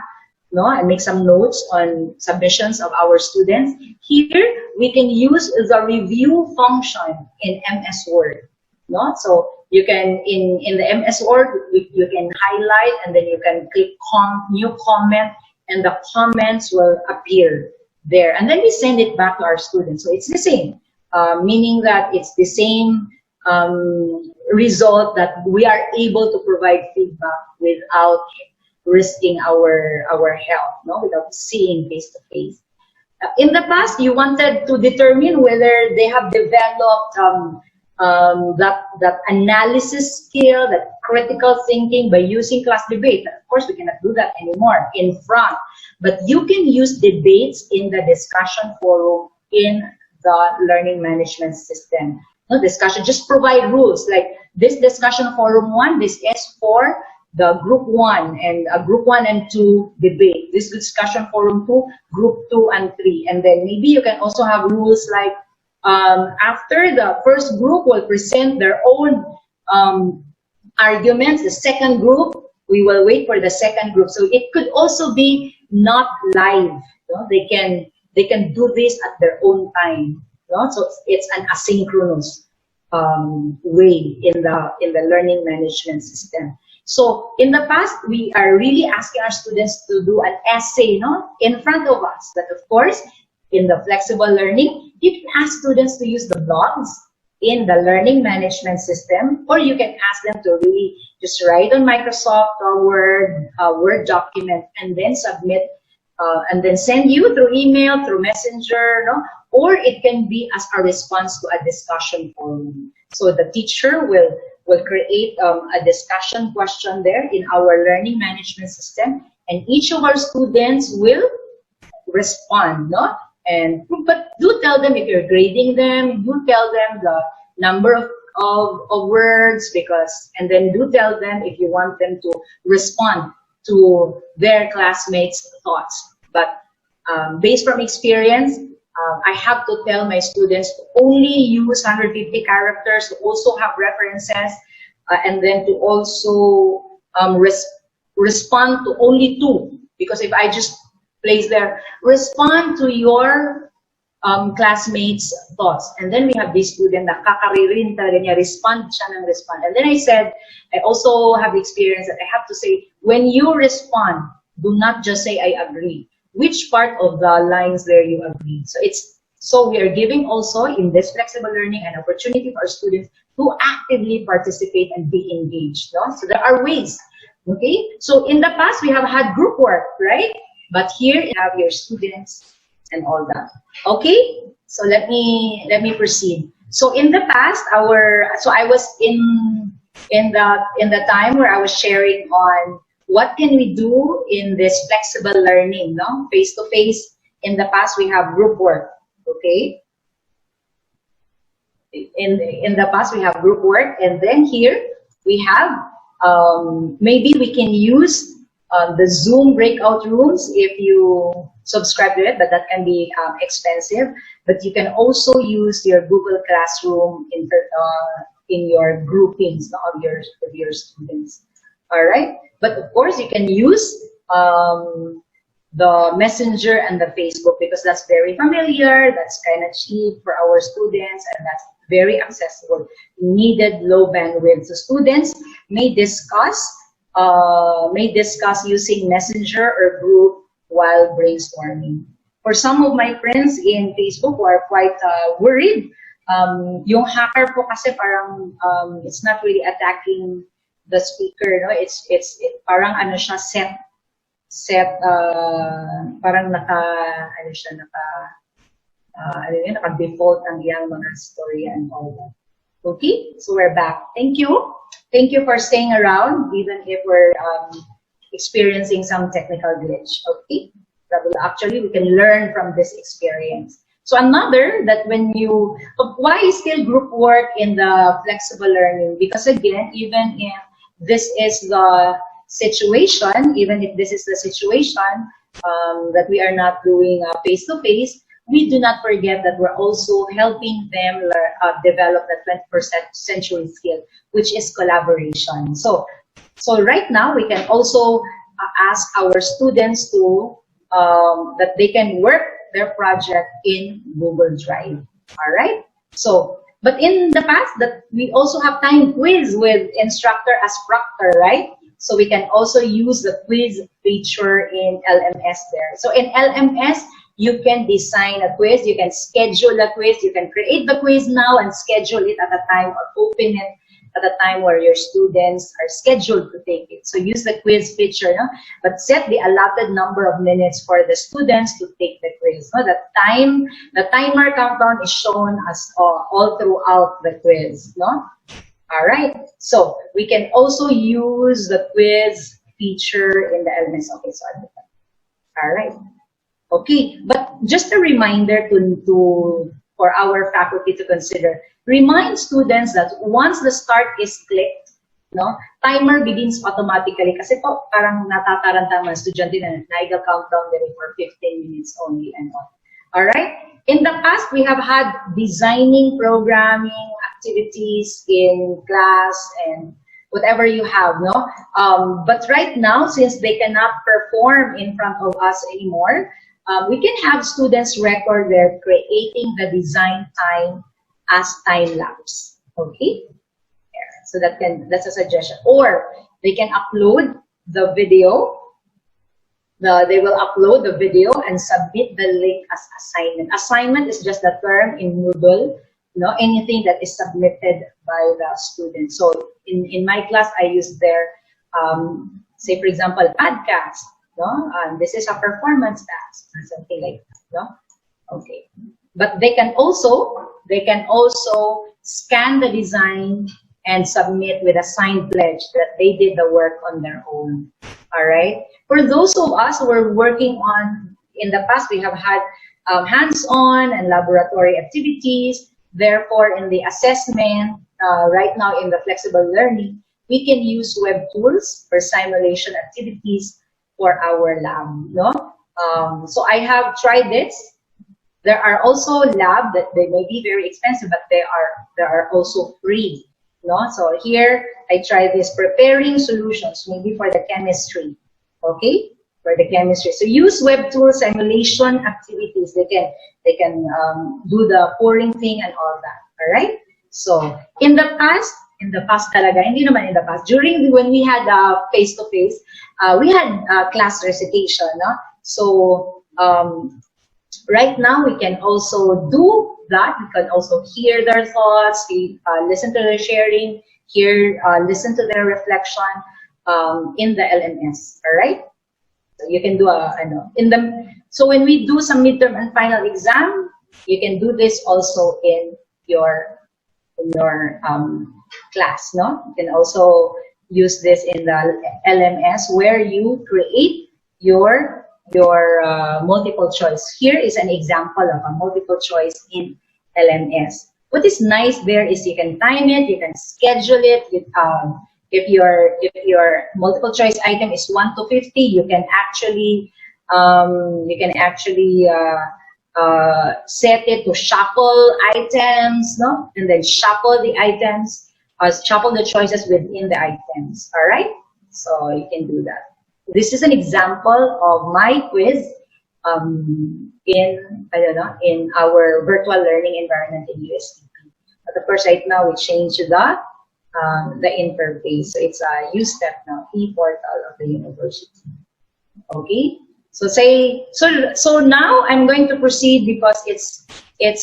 No, and make some notes on submissions of our students. Here, we can use the review function in MS Word. No, so you can in the MS Word you can highlight and then you can click new comment, and the comments will appear there, and then we send it back to our students. So it's the same, meaning that it's the same result that we are able to provide feedback without risking our health, no, without seeing face to face. In the past, you wanted to determine whether they have developed that analysis skill, that critical thinking by using class debate. Of course, we cannot do that anymore in front, but you can use debates in the discussion forum in the learning management system. No discussion, just provide rules like this discussion forum 1, this is for the group 1 and group 1 and 2 debate. This discussion forum 2, group 2 and 3. And then maybe you can also have rules like after the first group will present their own arguments, the second group, we will wait for the second group. So it could also be not live. No? They can do this at their own time. No? So it's an asynchronous way in the learning management system. So in the past, we are really asking our students to do an essay, no, in front of us. But of course, in the flexible learning, you can ask students to use the blogs in the learning management system, or you can ask them to really just write on Microsoft Word document and then submit and then send you through email, through Messenger, no? Or it can be as a response to a discussion forum. So the teacher will create a discussion question there in our learning management system, and each of our students will respond, no? But do tell them if you're grading them, do tell them the number of words, and then do tell them if you want them to respond to their classmates' thoughts. But based from experience, I have to tell my students to only use 150 characters, to also have references, and then to also respond to only 2. Because if I just place there, respond to your classmates' thoughts. And then we have this student na kakaririn talaga niya, respond siya ng respond. And then I said, I also have experience that I have to say, when you respond, do not just say I agree. Which part of the lines there you agree? So it's So we are giving also in this flexible learning an opportunity for our students to actively participate and be engaged. No? So there are ways. Okay. So in the past we have had group work, right? But here you have your students and all that. Okay. So let me proceed. So in the past, I was in the time where I was sharing on what can we do in this flexible learning, no? Face to face. In the past, we have group work. Okay. In the past, we have group work, and then here we have maybe we can use the Zoom breakout rooms if you subscribe to it, but that can be expensive. But you can also use your Google Classroom in your groupings of your students. All right. But of course, you can use the Messenger and the Facebook because that's very familiar. That's kind of cheap for our students, and that's very accessible. Needed low bandwidth. So students may discuss using Messenger or group while brainstorming. For some of my friends in Facebook who are quite worried, yung hacker po kasi parang it's not really attacking the speaker, no? It's parang ano siya set parang naka default ang iyang mga story and all that. Okay, so we're back. Thank you for staying around even if we're experiencing some technical glitch. Okay, actually we can learn from this experience. So another that why is still group work in the flexible learning? Because again, even if this is the situation that we are not doing face-to-face, we do not forget that we're also helping them develop the 21st century skill, which is collaboration. So right now we can also ask our students to that they can work their project in Google Drive. All right. So, but in the past, that we also have time quiz with instructor as proctor, right? So we can also use the quiz feature in LMS there. So in LMS, you can design a quiz, you can schedule a quiz, you can create the quiz now and schedule it at a time or open it at a time where your students are scheduled to take it. So use the quiz feature, no? But set the allotted number of minutes for the students to take the quiz. No? The timer countdown is shown as all throughout the quiz. No? All right. So we can also use the quiz feature in the LMS. Okay, so all right. Okay, but just a reminder for our faculty to consider. Remind students that once the start is clicked, no, timer begins automatically. Kasi po, parang natataranta mga estudyante na countdown din for 15 minutes only and all. All right. In the past, we have had designing, programming activities in class and whatever you have, no. But right now, since they cannot perform in front of us anymore, we can have students record their creating the design time as time lapse. Okay, so that's a suggestion. Or they can upload the video. They will upload the video and submit the link as assignment. Assignment is just the term in Moodle. No, anything that is submitted by the student. So in my class, I use their say for example podcast. No, this is a performance task or something like that. No, okay. But they can also scan the design and submit with a signed pledge that they did the work on their own. All right. For those of us who are working on, in the past, we have had hands-on and laboratory activities. Therefore, in the assessment, right now in the flexible learning, we can use web tools for simulation activities for our lab. No? So I have tried this. There are also labs that they may be very expensive, but they are also free. No? So here I tried this preparing solutions, maybe for the chemistry. Okay, for the chemistry. So use web tool simulation activities. They can do the pouring thing and all that. All right. So in the past talaga, hindi naman in the past. When we had face to face, we had class recitation. No? So Right now, we can also do that. We can also hear their thoughts, listen to their sharing, listen to their reflection in the LMS. All right. So you can do so when we do some midterm and final exam, you can do this also in your class. No, you can also use this in the LMS where you create your multiple choice. Here is an example of a multiple choice in LMS. What is nice there is you can time it, you can schedule it. If your multiple choice item is 1 to 50, you can actually set it to shuffle items, no, and then shuffle the items, shuffle the choices within the items. All right, so you can do that. This is an example of my quiz in our virtual learning environment in USTP. But of course, right now we changed the interface. So it's a USTEP now, e-portal of the university. Okay. So now I'm going to proceed because it's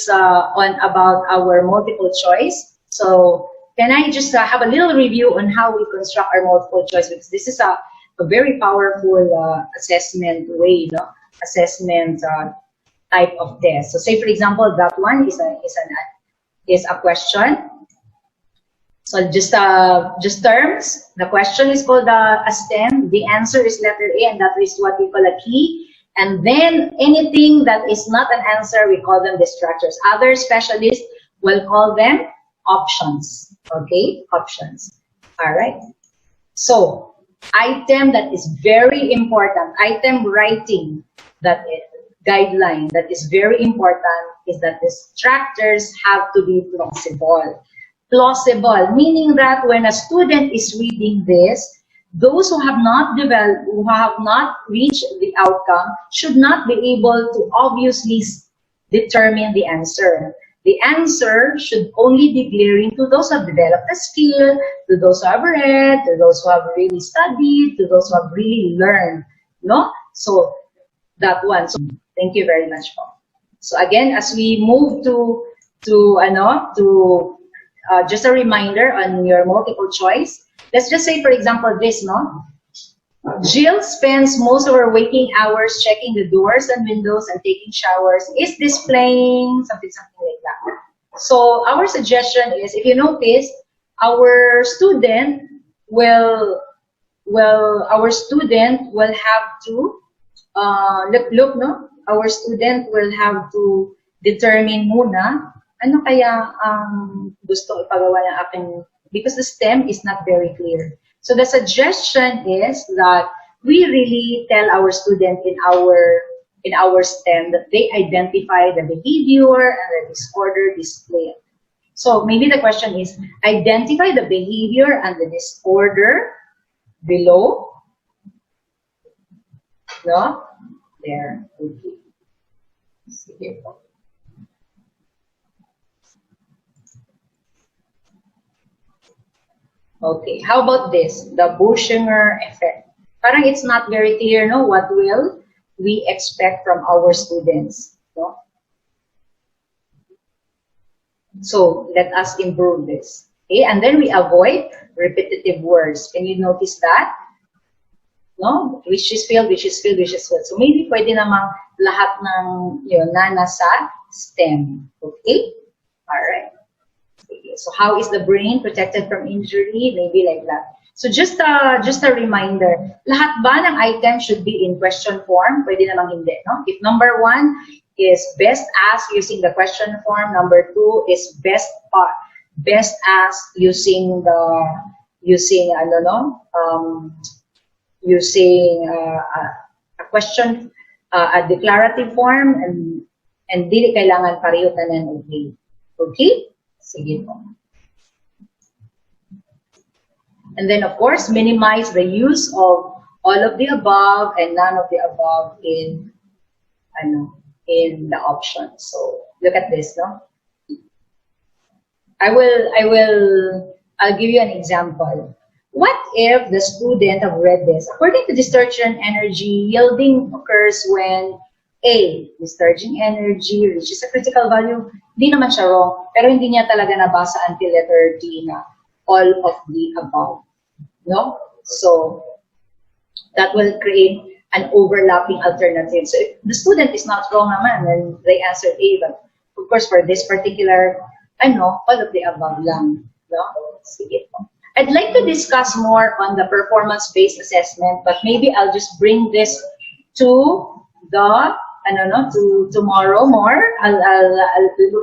on about our multiple choice. So can I just have a little review on how we construct our multiple choice, because this is a very powerful assessment way, no? Assessment type of test. So say for example that one is a question. So just terms. The question is called a stem. The answer is letter A, and that is what we call a key. And then anything that is not an answer, we call them distractors. Other specialists will call them options. Okay, options. All right. So item that is very important, item writing, that guideline that is very important is that distractors have to be plausible. Plausible, meaning that when a student is reading this, those who have not developed, who have not reached the outcome, should not be able to obviously determine the answer. The answer should only be glaring to those who have developed the skill, to those who have read, to those who have really studied, to those who have really learned. No? So that one. So thank you very much, Paul. So again, as we move to just a reminder on your multiple choice. Let's just say, for example, this, no? Jill spends most of her waking hours checking the doors and windows and taking showers. Is displaying something like that. So our suggestion is, if you notice, our student will have to look, no? Our student will have to determine muna ano kaya gusto ipagawa ng aking, because the STEM is not very clear. So the suggestion is that we really tell our student in our STEM that they identify the behavior and the disorder displayed. So maybe the question is, identify the behavior and the disorder below. No? There. Okay. Sige po. Okay, how about this? The Bushinger effect. Parang it's not very clear, no? What will we expect from our students, no? So let us improve this. Okay, and then we avoid repetitive words. Can you notice that? No? Which is filled, which is filled, which is filled. So maybe pwede namang lahat ng yun na nasa STEM. Okay? Alright. So how is the brain protected from injury? Maybe like that. So just a reminder, lahat ba ng item should be in question form? Pwede namang hindi, no? If number 1 is best asked using the question form, number 2 is best asked using a question, a declarative form, and dili kailangan pareho tanan okay. Okay? Sige po. And then, of course, minimize the use of all of the above and none of the above in the options. So look at this, no? I'll give you an example. What if the student have read this? According to discharge energy, yielding occurs when A, discharging energy, reaches a critical value. Hindi naman siya wrong, pero hindi niya talaga nabasa until letter D na all of the above. No? So, that will create an overlapping alternative. So, if the student is not wrong naman, then they answered A, but of course, for this particular, all of the above lang. No? Sige po. I'd like to discuss more on the performance-based assessment, but maybe I'll just bring this to the to tomorrow more.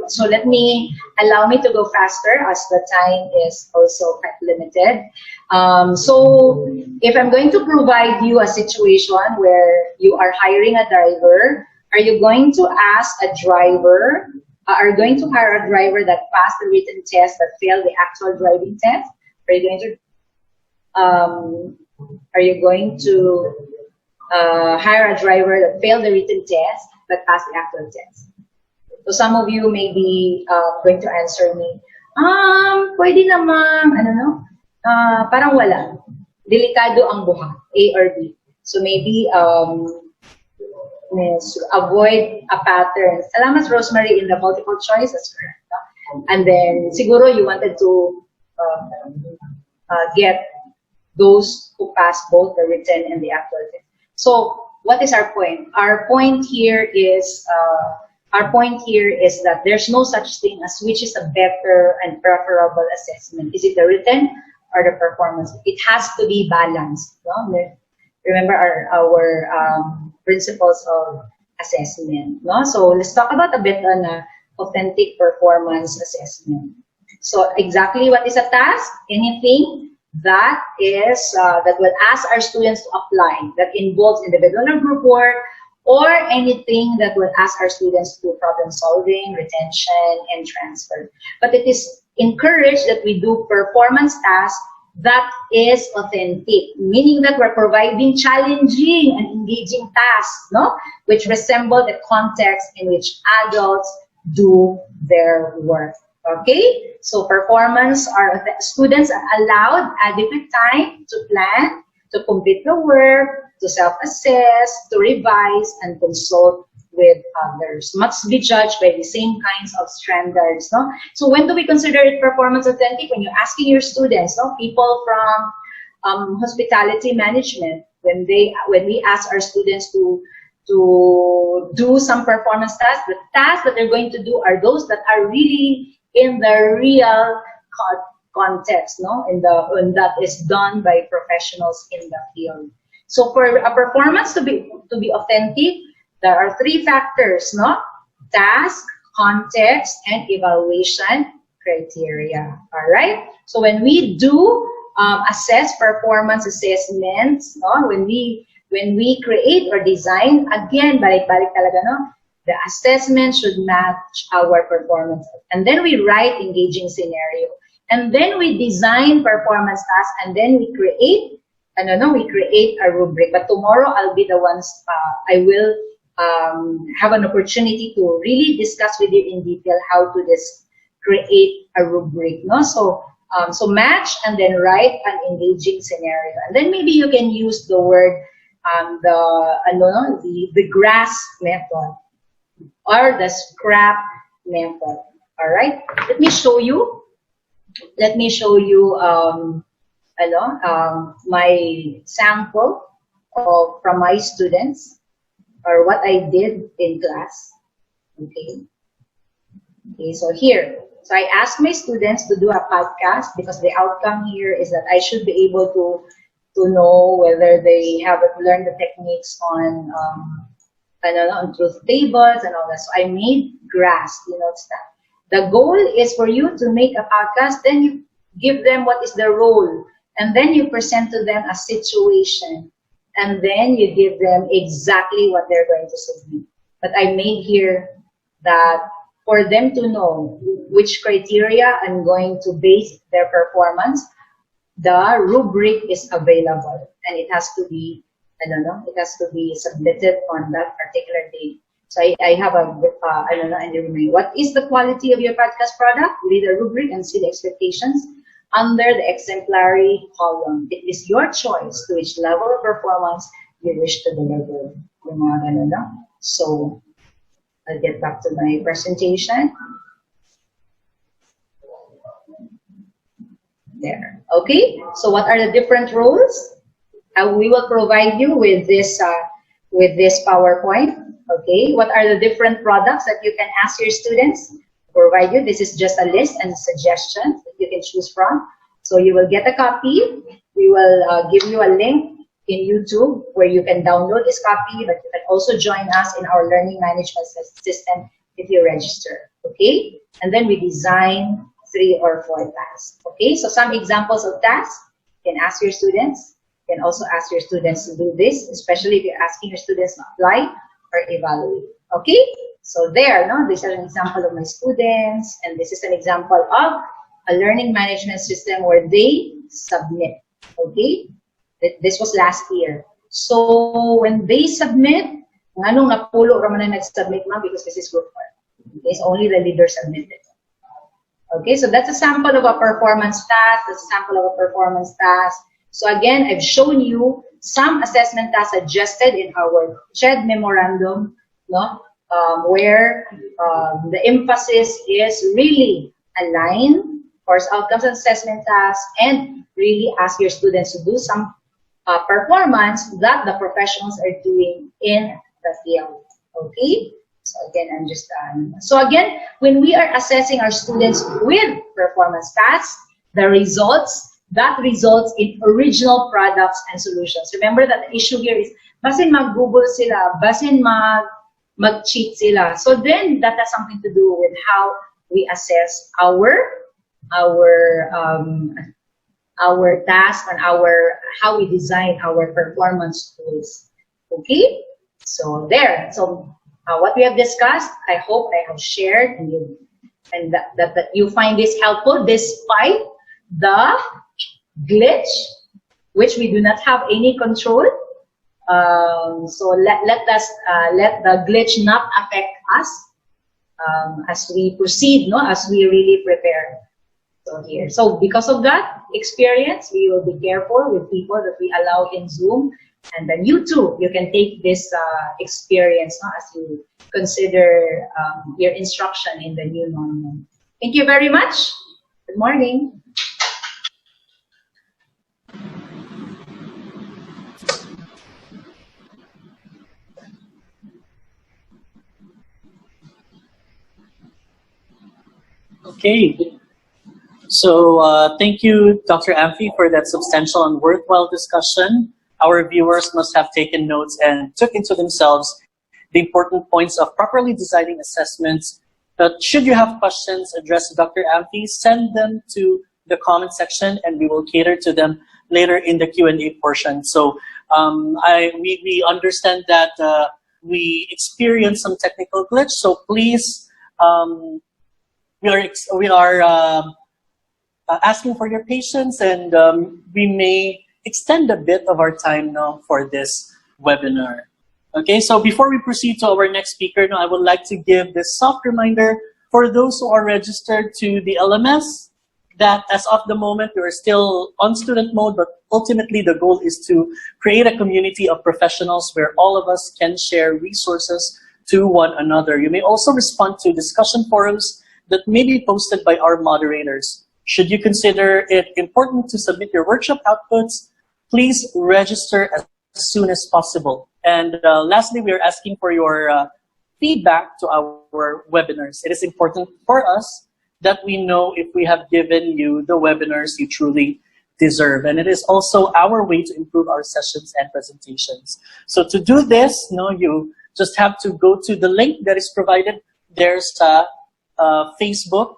So allow me to go faster as the time is also quite limited. So if I'm going to provide you a situation where you are hiring a driver, are you going to ask a driver? Are you going to hire a driver that passed the written test but failed the actual driving test? Are you going to hire a driver that failed the written test but passed the actual test? So some of you may be going to answer me, pwede namang, parang wala. Delikado ang buhay, A or B. So maybe avoid a pattern. Salamat, Rosemary, in the multiple choice, that's correct. No? And then, siguro you wanted to get those who pass both the written and the actual test. So, what is our point? Our point here is that there's no such thing as which is a better and preferable assessment. Is it the written or the performance? It has to be balanced. No? Remember our principles of assessment. No? So let's talk about a bit on authentic performance assessment. So exactly what is a task? Anything that is that will ask our students to apply that involves individual or group work, or anything that will ask our students to do problem solving, retention, and transfer. But it is encouraged that we do performance tasks that is authentic, meaning that we're providing challenging and engaging tasks, no, which resemble the context in which adults do their work. Okay, so performance students are allowed adequate time to plan, to complete the work, to self-assess, to revise, and consult with others. Must be judged by the same kinds of standards. No? So when do we consider it performance authentic? When you're asking your students, no, people from hospitality management, when we ask our students to do some performance tasks, the tasks that they're going to do are those that are really in the real context, no, in that is done by professionals in the field. So for a performance to be authentic, there are three factors, no? Task, context, and evaluation criteria. All right. So when we do assess performance assessments, no, when we create or design, again, balik-balik talaga, no? The assessment should match our performance. And then we write engaging scenario. And then we design performance tasks, and then we create, a rubric. But tomorrow I'll be the ones, I will have an opportunity to really discuss with you in detail how to create a rubric. No? So match and then write an engaging scenario. And then maybe you can use the word, the GRASS method or the scrap method. All right. Let me show you. My sample from my students, or what I did in class. Okay. So here. So I asked my students to do a podcast because the outcome here is that I should be able to know whether they have learned the techniques on truth tables and all that. So I made GRASS, that. The goal is for you to make a podcast, then you give them what is the role, and then you present to them a situation, and then you give them exactly what they're going to submit. But I made here that for them to know which criteria I'm going to base their performance, the rubric is available, and it has to be, it has to be submitted on that particular day. So I have what is the quality of your podcast product? Read the rubric and see the expectations under the exemplary column. It is your choice to which level of performance you wish to deliver. So I'll get back to my presentation. There. Okay. So what are the different roles? We will provide you with this PowerPoint. Okay. What are the different products that you can ask your students? Provide you. This is just a list and suggestions that you can choose from. So you will get a copy. We will give you a link in YouTube where you can download this copy, but you can also join us in our learning management system if you register. Okay. And then we design 3 or 4 tasks. Okay. So some examples of tasks you can ask your students. You can also ask your students to do this, especially if you're asking your students to apply or evaluate. Okay. So there, no, this is an example of my students, and this is an example of a learning management system where they submit. Okay, this was last year. So when they submit, anong napulo raman na nag-submit ma, because this is group 1. Okay, so only the leader submitted. Okay, so that's a sample of a performance task. That's a sample of a performance task. So again, I've shown you some assessment tasks suggested in our CHED memorandum, no? Where the emphasis is really align course outcomes and assessment tasks, and really ask your students to do some performance that the professionals are doing in the field. Okay? So again, I'm just so again, when we are assessing our students with performance tasks, the results that results in original products and solutions. Remember that the issue here is basin mag-Google sila, basin mag-cheat sila. So then that has something to do with how we assess our task and how we design our performance tools. Okay, so there. So what we have discussed, I hope I have shared, and that you find this helpful despite the glitch, which we do not have any control. So let the glitch not affect us as we proceed, no, as we really prepare. So here, so because of that experience, we will be careful with people that we allow in Zoom, and then you too, you can take this experience, no, as you consider your instruction in the new normal. Thank you very much. Good morning. Okay. So thank you, Dr. Amphy, for that substantial and worthwhile discussion. Our viewers must have taken notes and took into themselves the important points of properly designing assessments. But should you have questions addressed to Dr. Amphy, send them to the comment section and we will cater to them later in the Q&A portion. So we understand that we experienced some technical glitch, so please, we are asking for your patience, and we may extend a bit of our time now for this webinar. Okay, so before we proceed to our next speaker, now I would like to give this soft reminder for those who are registered to the LMS that as of the moment, we are still on student mode, but ultimately the goal is to create a community of professionals where all of us can share resources to one another. You may also respond to discussion forums that may be posted by our moderators. Should you consider it important to submit your workshop outputs, please register as soon as possible. And lastly, we are asking for your feedback to our webinars. It is important for us that we know if we have given you the webinars you truly deserve. And it is also our way to improve our sessions and presentations. So to do this, you just have to go to the link that is provided. There's Facebook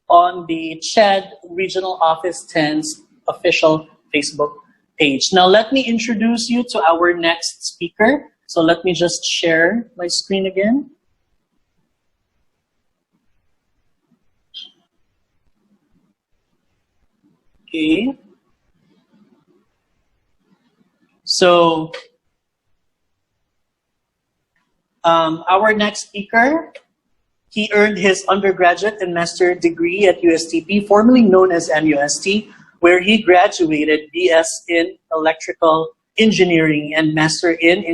on the CHED Regional Office 10's official Facebook page. Now let me introduce you to our next speaker. So let me just share my screen again. Okay. So our next speaker, he earned his undergraduate and master degree at USTP, formerly known as MUST, where he graduated BS in Electrical Engineering and Master in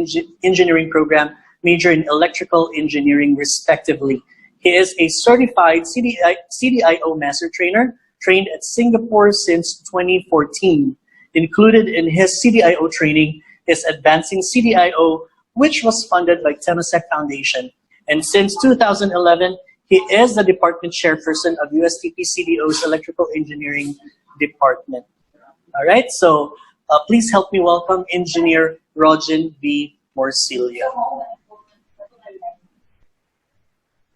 Engineering program, major in Electrical Engineering, respectively. He is a certified CDIO Master Trainer, trained at Singapore since 2014. Included in his CDIO training is Advancing CDIO, which was funded by Temasek Foundation. And since 2011, he is the department chairperson of USTP-CiTL's Electrical Engineering Department. All right, so please help me welcome Engineer Rogen V. Morcilla.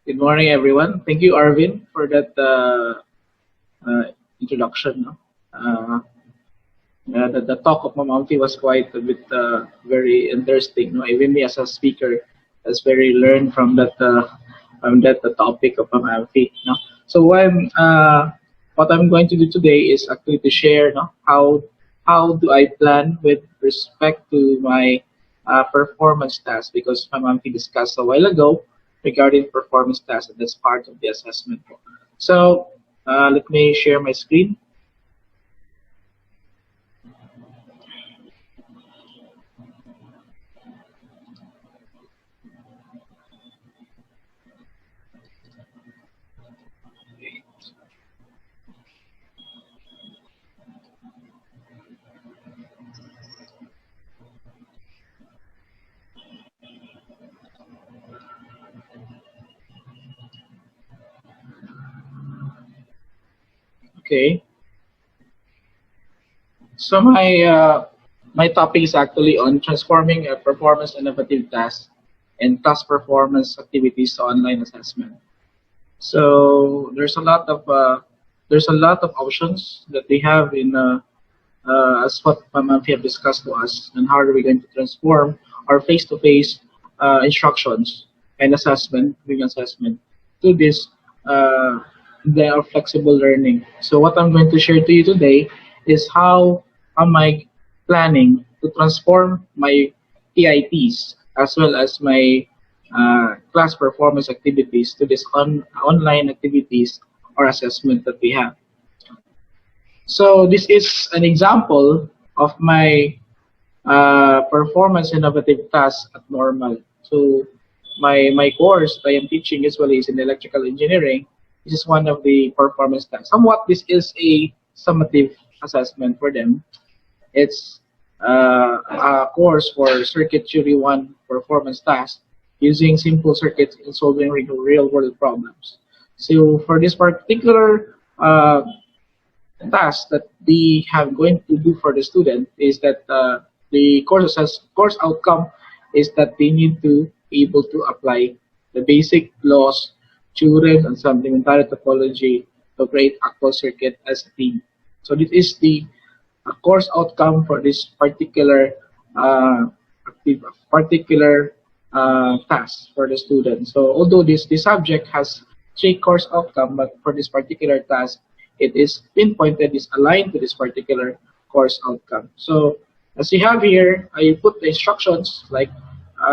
Good morning, everyone. Thank you, Arvin, for that introduction. No? The talk of Ma'am Amphi was quite a bit very interesting. No? Even me as a speaker has very learned from that the topic of Ma'am Amphi. No? So what I'm going to do today is actually to share how do I plan with respect to my performance task, because Ma'am Amphi discussed a while ago regarding performance tasks, and that's part of the assessment. So let me share my screen. Okay. So my topic is actually on transforming a performance innovative tasks and task performance activities to online assessment. So there's a lot of options that we have in as what Ma'am Amphi have discussed to us, and how are we going to transform our face-to-face instructions and doing assessment to this the flexible learning. So what I'm going to share to you today is how am I planning to transform my PITs as well as my class performance activities to this online activities or assessment that we have. So this is an example of my performance innovative task at normal. So my course that I am teaching usually is in electrical engineering. This is one of the performance tasks. Somewhat this is a summative assessment for them. It's a course for Circuit Theory 1 performance task using simple circuits and solving real world problems. So for this particular task that we have going to do for the student is that the course outcome is that they need to be able to apply the basic laws, theorems, and supplementary topology to create actual circuit as a team. So this is the course outcome for this particular task for the student. So although this subject has 3 course outcome, but for this particular task, it is pinpointed, is aligned to this particular course outcome. So as you have here, I put the instructions like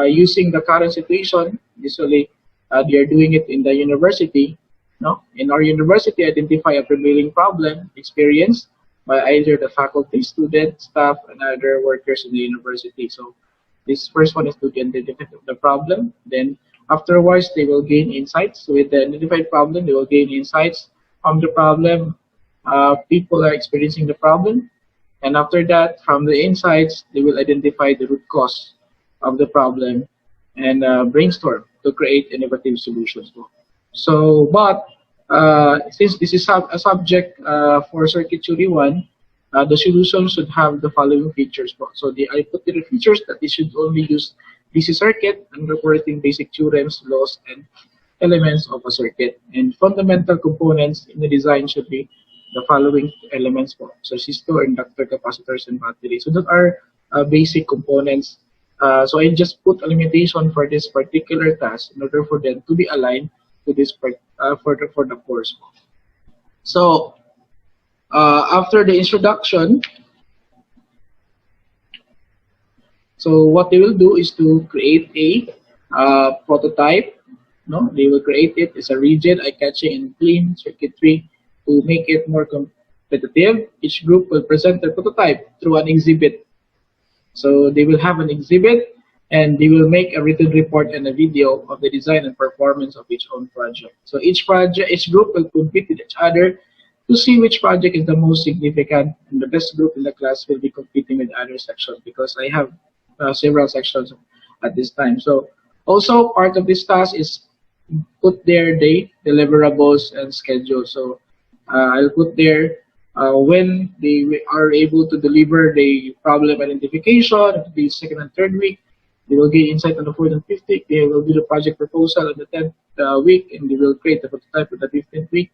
using the current situation. Usually they are doing it in the university. No? In our university, identify a prevailing problem experienced by either the faculty, student, staff, and other workers in the university. So this first one is to identify the problem. Then afterwards, they will gain insights. So with the identified problem, they will gain insights from the problem. People are experiencing the problem. And after that, from the insights, they will identify the root cause of the problem and brainstorm to create innovative solutions. So, but since this is a subject for Circuit Theory 1, the solution should have the following features. So I put the features that it should only use DC circuit and incorporating basic theorems, laws, and elements of a circuit. And fundamental components in the design should be the following elements: so resistor, inductor, capacitors, and battery. So those are basic components. So I just put a limitation for this particular task in order for them to be aligned to this for the course. So after the introduction, so what they will do is to create a prototype. No, they will create it as a rigid, eye-catching, and clean circuitry to make it more competitive. Each group will present their prototype through an exhibit So they will have an exhibit, and they will make a written report and a video of the design and performance of each own project. So each group will compete with each other to see which project is the most significant, and the best group in the class will be competing with other sections, because I have several sections at this time. So also part of this task is put their day deliverables and schedule. So I'll put there when they are able to deliver the problem identification, the second and third week. They will get insight on the fourth and fifth week. They will do the project proposal on the 10th week, and they will create the prototype for the 15th week.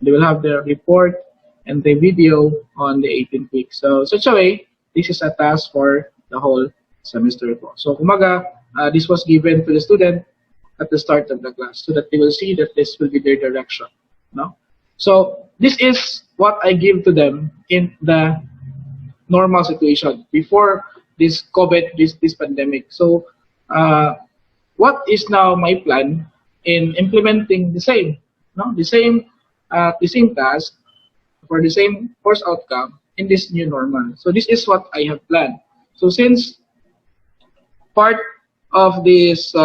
They will have the report and the video on the 18th week. So such a way, this is a task for the whole semester. So kumaga, this was given to the student at the start of the class, so that they will see that this will be their direction. No? So this is what I give to them in the normal situation before this COVID, this pandemic. So what is now my plan in implementing the same, no, the same task for the same course outcome in this new normal. So this is what I have planned. So since part of this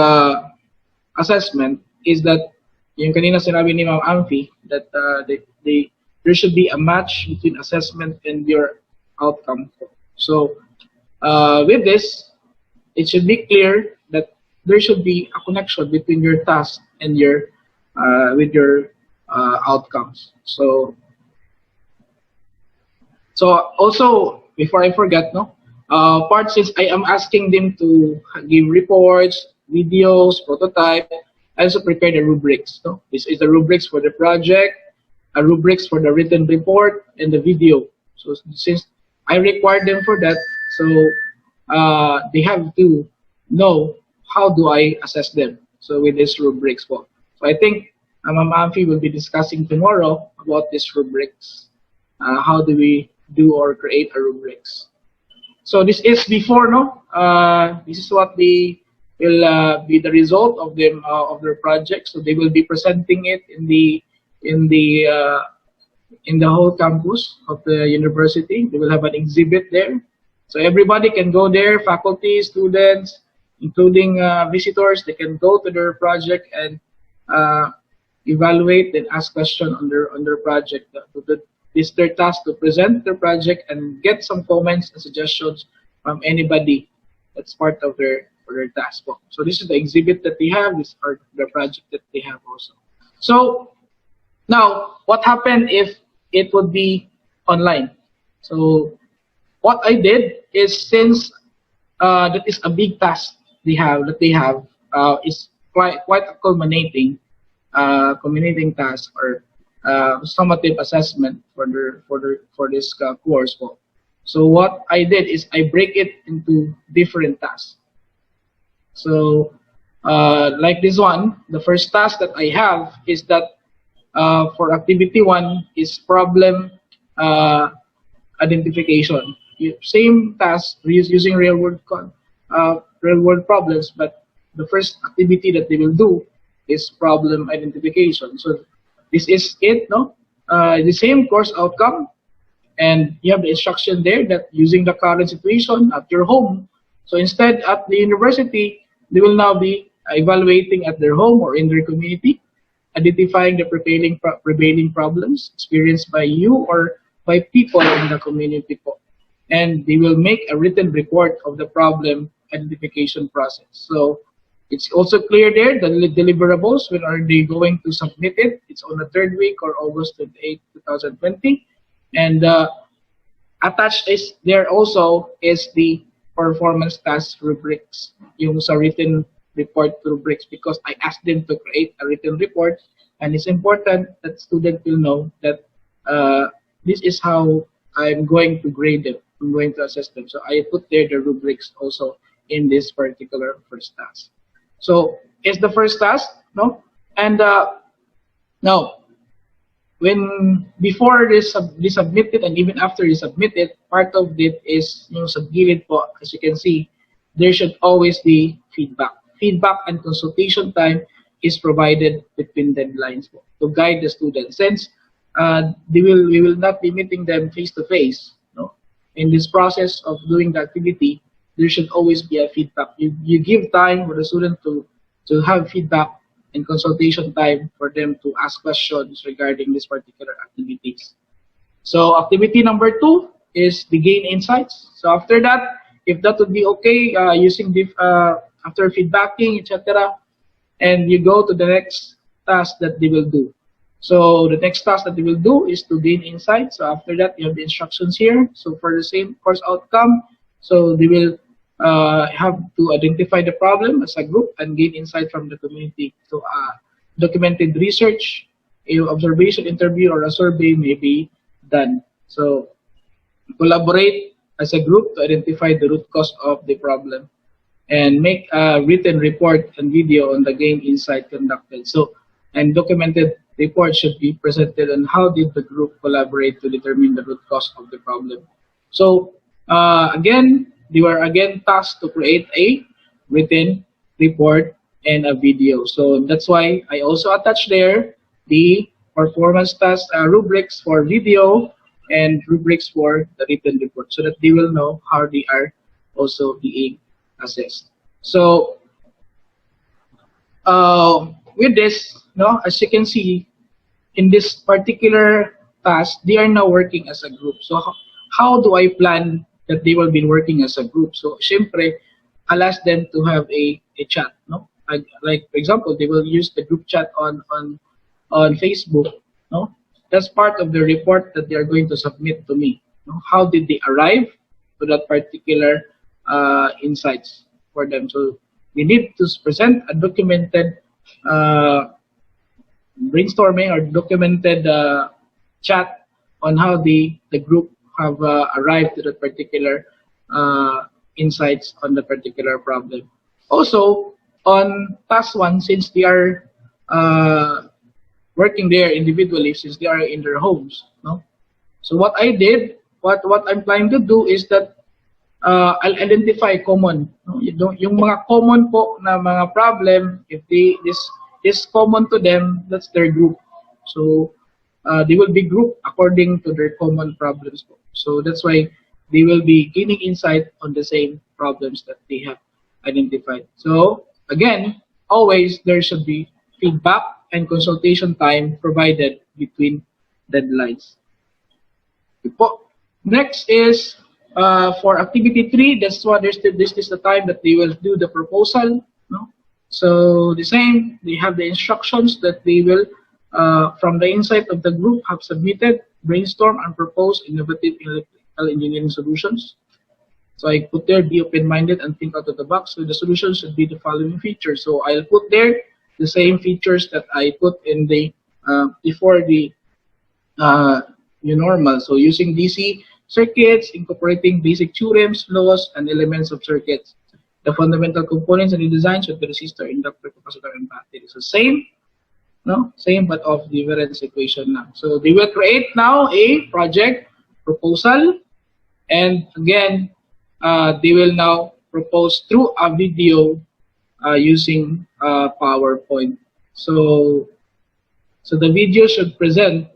assessment is that yung kanina sinabi ni Ma'am Amphi that there should be a match between assessment and your outcome. So with this, it should be clear that there should be a connection between your task and your with your outcomes. So also, before I forget, part since I am asking them to give reports, videos, prototype, I also prepare the rubrics. This is the rubrics for the project, a rubrics for the written report, and the video. So since I require them for that, so they have to know how do I assess them. So with this rubrics. So I think Ma'am Amphi will be discussing tomorrow about these rubrics. How do we do or create a rubrics? So this is before, this is what they will be the result of them of their project. So they will be presenting it in the whole campus of the university. They will have an exhibit there, so everybody can go there. Faculty, students, including visitors, they can go to their project and evaluate and ask questions on their project. It's their task to present their project and get some comments and suggestions from anybody that's part of their task. So this is the exhibit that they have. This are the project that they have also. So now, what happened if it would be online? So what I did is, since that is a big task they have, is quite a culminating task or summative assessment for this course. So what I did is I break it into different tasks. So like this one, the first task that I have is that for activity 1 is problem identification. Same task using real world problems, but the first activity that they will do is problem identification. So this is it, the same course outcome, and you have the instruction there that using the current situation at your home. So instead, at the university, they will now be evaluating at their home or in their community, identifying the prevailing problems experienced by you or by people in the community. And they will make a written report of the problem identification process. So it's also clear there, the deliverables, when are they going to submit it. It's on the 3rd week or August 28, 2020. And attached is there also is the performance task rubrics, yung sa written report rubrics, because I asked them to create a written report, and it's important that students will know that this is how I'm going to grade them, I'm going to assess them. So I put there the rubrics also in this particular first task. So it's the first task, and now when before they submit it and even after they submit it, part of it is sa gilid po, as you can see, there should always be feedback. Feedback and consultation time is provided between deadlines to guide the students. Since we will not be meeting them face to face, in this process of doing the activity, there should always be a feedback. You give time for the student to have feedback and consultation time for them to ask questions regarding these particular activities. So activity number 2 is the gain insights. So after that, if that would be okay, using the after feedbacking, etc., and you go to the next task that they will do. So the next task that they will do is to gain insights. So after that, you have the instructions here. So for the same course outcome, so they will have to identify the problem as a group and gain insight from the community. So documented research, observation interview, or a survey may be done. So collaborate as a group to identify the root cause of the problem and make a written report and video on the gain insight conducted. So, and documented report should be presented on how did the group collaborate to determine the root cause of the problem. So, again, they were again tasked to create a written report and a video. So that's why I also attached there the performance task rubrics for video and rubrics for the written report so that they will know how they are also being assessed. So with this, as you can see, in this particular task, they are now working as a group. So how do I plan that they will be working as a group? So syempre, I'll ask them to have a chat. Like for example, they will use the group chat on Facebook. That's part of the report that they are going to submit to me. How did they arrive to that particular insights for them? So we need to present a documented brainstorming or documented chat on how the group have arrived to that particular insights on the particular problem. Also, on task 1, since they are working there individually, since they are in their homes, so what I did, what I'm planning to do is that I'll identify common. Yung mga common po na mga problem, if this common to them, that's their group. So they will be grouped according to their common problems. So that's why they will be gaining insight on the same problems that they have identified. So again, always there should be feedback and consultation time provided between deadlines. Next is for activity 3. That's what this is the time that they will do the proposal. So the same, they have the instructions that they will, from the insight of the group, have submitted, brainstorm, and propose innovative electrical engineering solutions. So I put there, be open-minded and think out of the box. So the solution should be the following features. So I'll put there the same features that I put in the before the normal. So using DC circuits, incorporating basic theorems, laws, and elements of circuits. The fundamental components in the design should be resistor, inductor, capacitor, and battery. So same, same but of difference equation now. So they will create now a project proposal, and again, they will now propose through a video using PowerPoint. So the video should present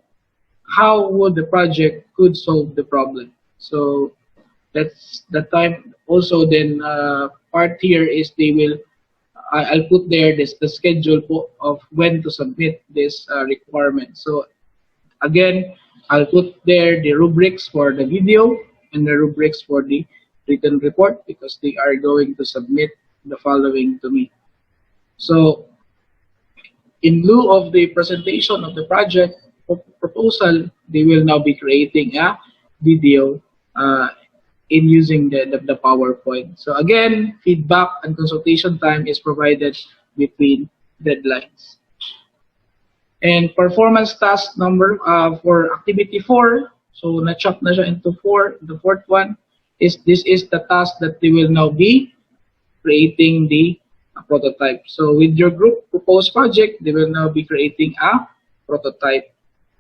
how would the project could solve the problem. So that's the time. Also, then part here is they will. I'll put there the schedule of when to submit this requirement. So again, I'll put there the rubrics for the video and the rubrics for the written report because they are going to submit the following to me. So in lieu of the presentation of the project proposal, they will now be creating a video in using the PowerPoint. So again, feedback and consultation time is provided between deadlines. And performance task number for activity 4, so na-chop na siya into 4. The fourth one is this is the task that they will now be creating the prototype. So with your group proposed project, they will now be creating a prototype.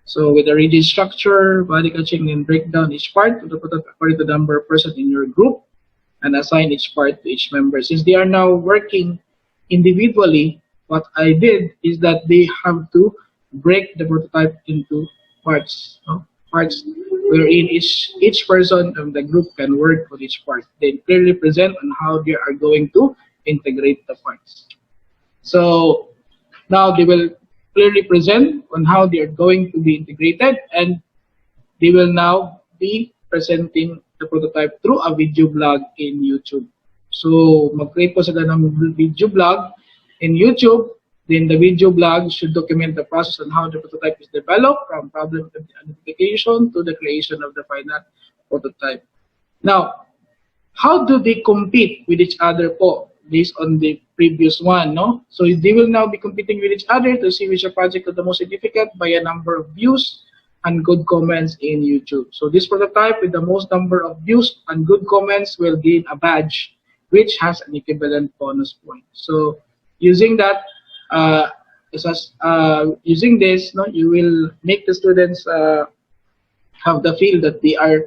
So with a rigid structure, body catching and breakdown each part of the prototype according to the number of persons in your group and assign each part to each member. Since they are now working individually, what I did is that they have to break the prototype into parts. Parts wherein each person of the group can work on each part. Then clearly present on how they are going to integrate the parts. So now they will clearly present on how they are going to be integrated, and they will now be presenting the prototype through a video blog in YouTube. So mag-create po sila ng video blog in YouTube. Then the video blog should document the process on how the prototype is developed, from problem identification to the creation of the final prototype. Now, how do they compete with each other po based on the previous one, no? So they will now be competing with each other to see which project is the most significant by a number of views and good comments in YouTube. So this prototype with the most number of views and good comments will gain a badge which has an equivalent bonus point. So using that, using this, no, you will make the students have the feel that they are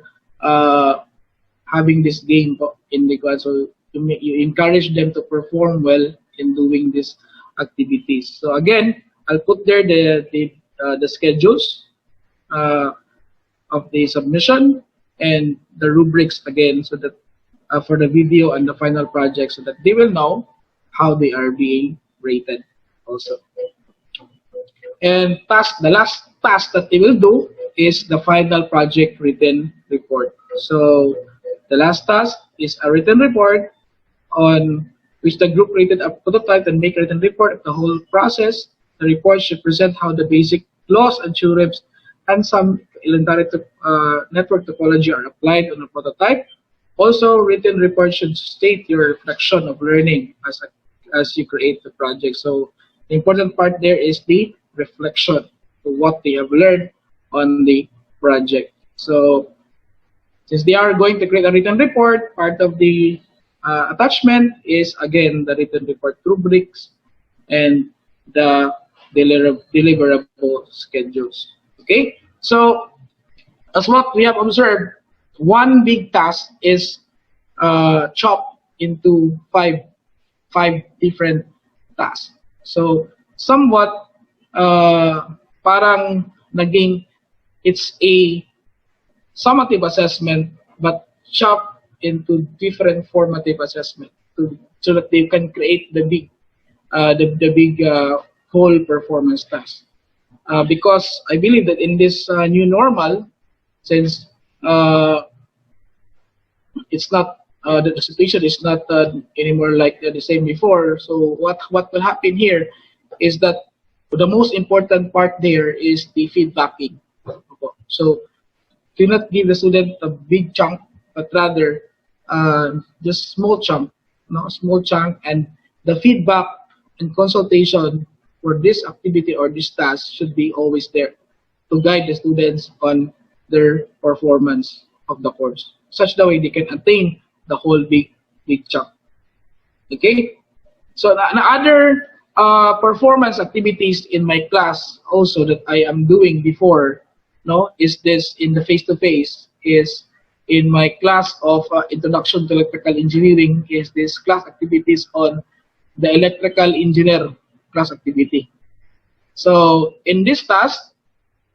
having this game in the class. So you encourage them to perform well in doing these activities. So again, I'll put there the schedules of the submission and the rubrics again, so that for the video and the final project, so that they will know how they are being rated also. And the last task that they will do is the final project written report. So the last task is a written report on which the group rated a prototype and make a written report of the whole process. The report should present how the basic laws and theorems and some elementary network topology are applied on a prototype. Also, written report should state your reflection of learning as you create the project. So the important part there is the reflection of what they have learned on the project. So since they are going to create a written report, part of the attachment is again the written report rubrics and the deliverable schedules. Okay, so as what we have observed, one big task is chopped into five different tasks. So somewhat parang naging it's a summative assessment but chopped into different formative assessment so that they can create the big whole performance task. Because I believe that in this new normal, since it's not the situation is not anymore like the same before. So what will happen here is that the most important part there is the feedbacking. So do not give the student a big chunk, but rather just small chunk, small chunk, and the feedback and consultation for this activity or this task should be always there to guide the students on their performance of the course, such that way they can attain the whole big chunk. Okay, so other performance activities in my class also that I am doing before, is this in the face-to-face, is in my class of Introduction to Electrical Engineering, is this class activities on the electrical engineer class activity. So in this task,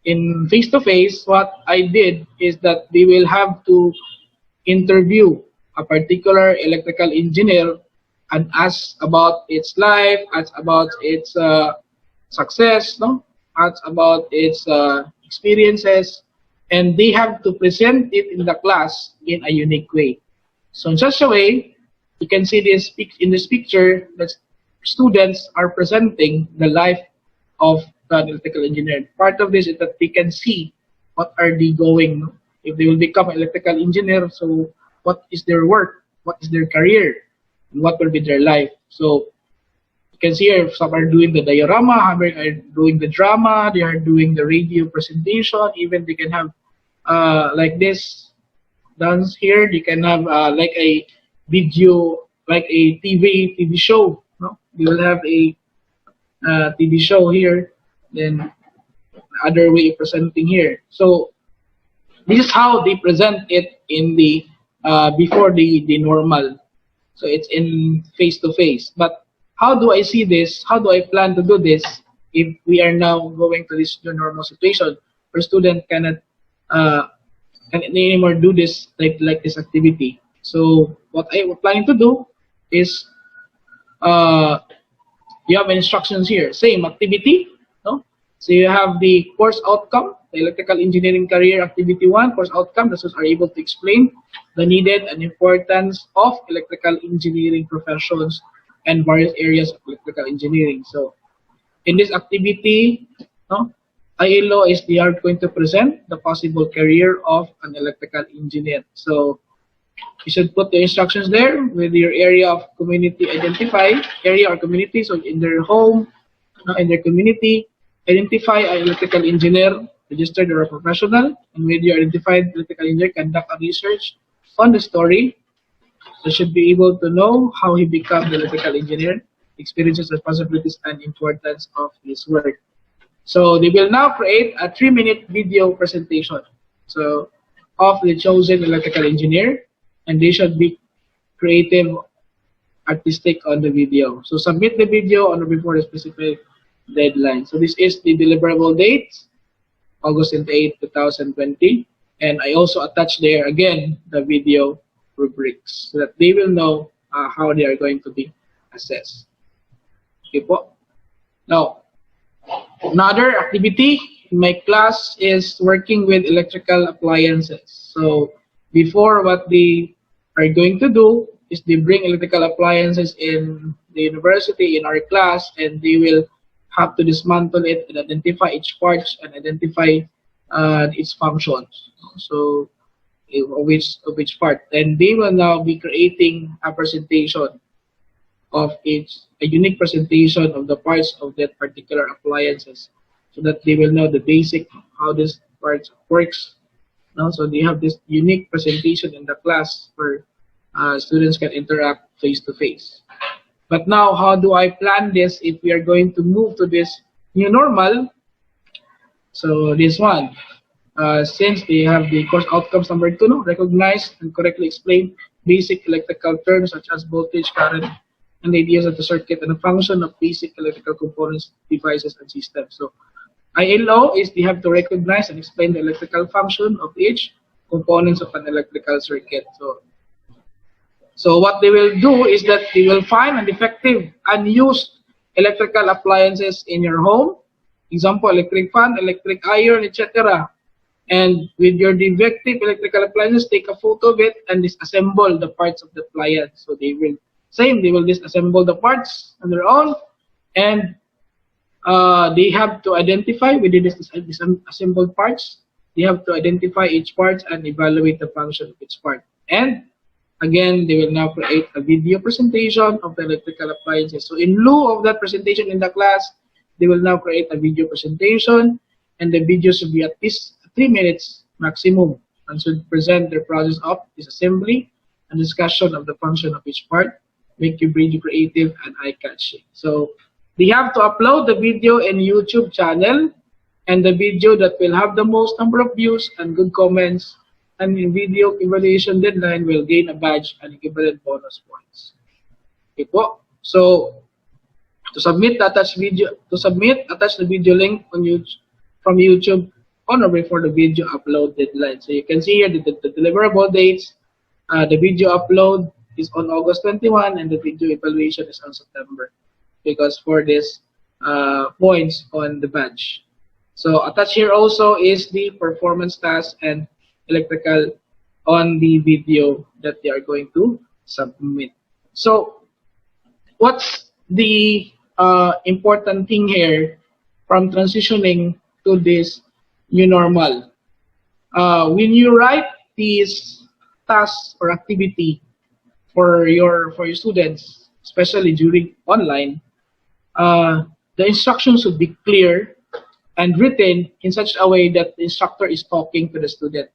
in face-to-face, what I did is that they will have to interview a particular electrical engineer and ask about its life, ask about its success, ask about its experiences, and they have to present it in the class in a unique way. So in such a way, you can see this in this picture that students are presenting the life of an electrical engineer. Part of this is that they can see what are they going, if they will become an electrical engineer, so what is their work, what is their career, and what will be their life. So you can see here some are doing the diorama, others are doing the drama, they are doing the radio presentation, even they can have like this dance here, they can have like a video, like a TV show. They will have a TV show here, then other way of presenting here. So this is how they present it in the before the normal. So it's in face-to-face. But how do I see this? How do I plan to do this if we are now going to this new normal situation where student cannot can anymore do this like this activity. So what I was planning to do is you have instructions here. Same activity, no? So you have the course outcome, the electrical engineering career activity 1, course outcome. The students are able to explain the needed and importance of electrical engineering professions and various areas of electrical engineering. So in this activity, no, ILO is they are going to present the possible career of an electrical engineer. So you should put the instructions there with your area of community identify, area or community. So in their home, in their community, identify an electrical engineer, registered or a professional, and with your identified electrical engineer, conduct a research on the story. They should be able to know how he became the electrical engineer, experiences, responsibilities, and importance of his work. So they will now create a 3-minute video presentation. So of the chosen electrical engineer, and they should be creative, artistic on the video. So submit the video on or before the specific deadline. So this is the deliverable date, August 28, 2020. And I also attach there again the video rubrics so that they will know how they are going to be assessed. Okay po. Now, another activity in my class is working with electrical appliances. So before, what they are going to do is they bring electrical appliances in the university in our class, and they will have to dismantle it and identify each part and identify its functions. So which part, and they will now be creating a presentation of a unique presentation of the parts of that particular appliances, so that they will know the basic how this part works. No? So they have this unique presentation in the class where students can interact face to face. But now, how do I plan this if we are going to move to this new normal? So this one, since they have the course outcomes number 2, no? Recognize and correctly explain basic electrical terms such as voltage, current, and the ideas of the circuit and the function of basic electrical components, devices, and systems. So ILO is they have to recognize and explain the electrical function of each components of an electrical circuit. So what they will do is that they will find an defective, unused electrical appliances in your home. Example, electric fan, electric iron, etc. And with your defective electrical appliances, take a photo of it and disassemble the parts of the appliance. So they will disassemble the parts on their own, and they have to identify within this disassembled parts. They have to identify each part and evaluate the function of each part. And again, they will now create a video presentation of the electrical appliances. So in lieu of that presentation in the class, they will now create a video presentation, and the video should be at least 3 minutes maximum, and should present their process of disassembly and discussion of the function of each part, make you really creative and eye-catching. So they have to upload the video in YouTube channel, and the video that will have the most number of views and good comments and in video evaluation deadline will gain a badge and equivalent bonus points. Okay po. So to submit, attach the video link on YouTube, from YouTube on or before the video upload deadline. So you can see here the deliverable dates. The video upload is on August 21 and the video evaluation is on September, because for this points on the badge. So attached here also is the performance task and electrical on the video that they are going to submit. So what's the important thing here from transitioning to this new normal? When you write these tasks or activity for your students, especially during online, the instructions should be clear and written in such a way that the instructor is talking to the student.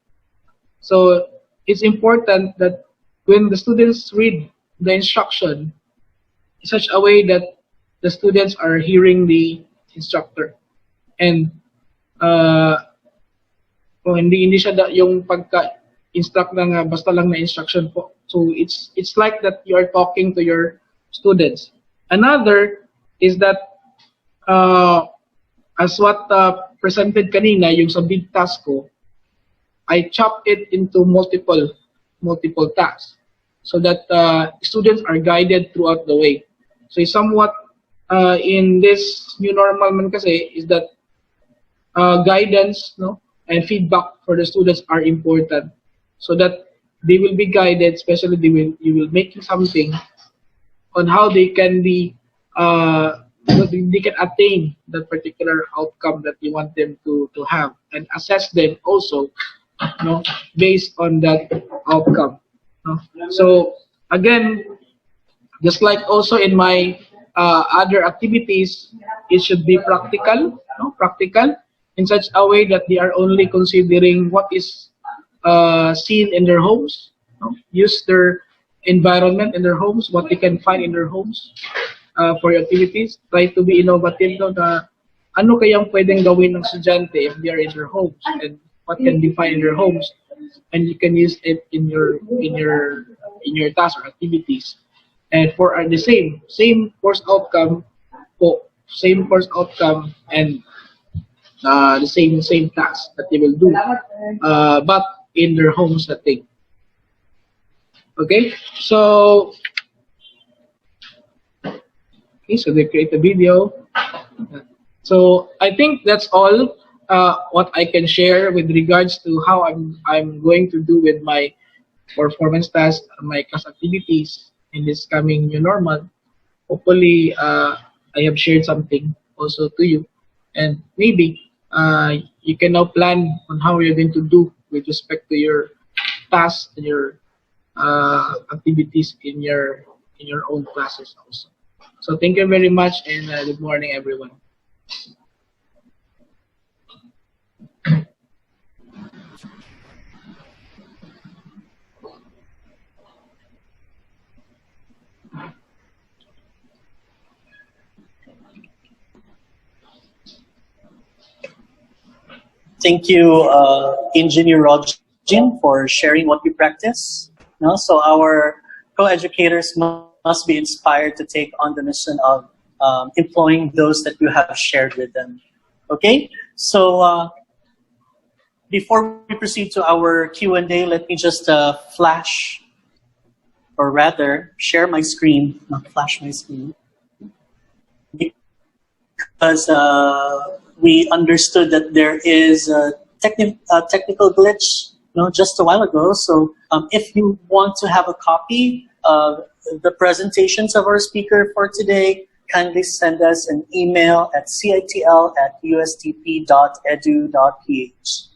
So it's important that when the students read the instruction in such a way that the students are hearing the instructor, and hindi siya yung pagka-instruct lang basta lang na instruction po. So it's like that you are talking to your students. Another is that as what presented kanina yung sa big task ko, I chop it into multiple tasks so that students are guided throughout the way. So somewhat in this new normal man kasi is that guidance, no, and feedback for the students are important so that they will be guided, especially you will making something on how they can be they can attain that particular outcome that you want them to have, and assess them also, based on that outcome. So again, just like also in my other activities, it should be practical, practical in such a way that they are only considering what is seen in their homes, use their environment in their homes, what they can find in their homes for your activities. Try to be innovative, no, na ano kayang pwedeng gawin ng estudyante if they are in their homes, and what can be find in their homes, and you can use it in your tasks or activities. And for the same course outcome, and the same task that they will do, but in their home setting. Okay, so they create a video. So I think that's all what I can share with regards to how I'm going to do with my performance tasks, my class activities in this coming new normal. Hopefully, I have shared something also to you, and maybe you can now plan on how you're going to do with respect to your tasks and your activities in your own classes also. So thank you very much, and good morning, everyone. Thank you, Engineer Rogin, for sharing what you practice. So our co-educators must be inspired to take on the mission of employing those that you have shared with them. Okay, so before we proceed to our Q&A, let me just flash, or rather share my screen, not flash my screen, because we understood that there is a technical glitch just a while ago. So if you want to have a copy of the presentations of our speaker for today, kindly send us an email at citl@ustp.edu.ph.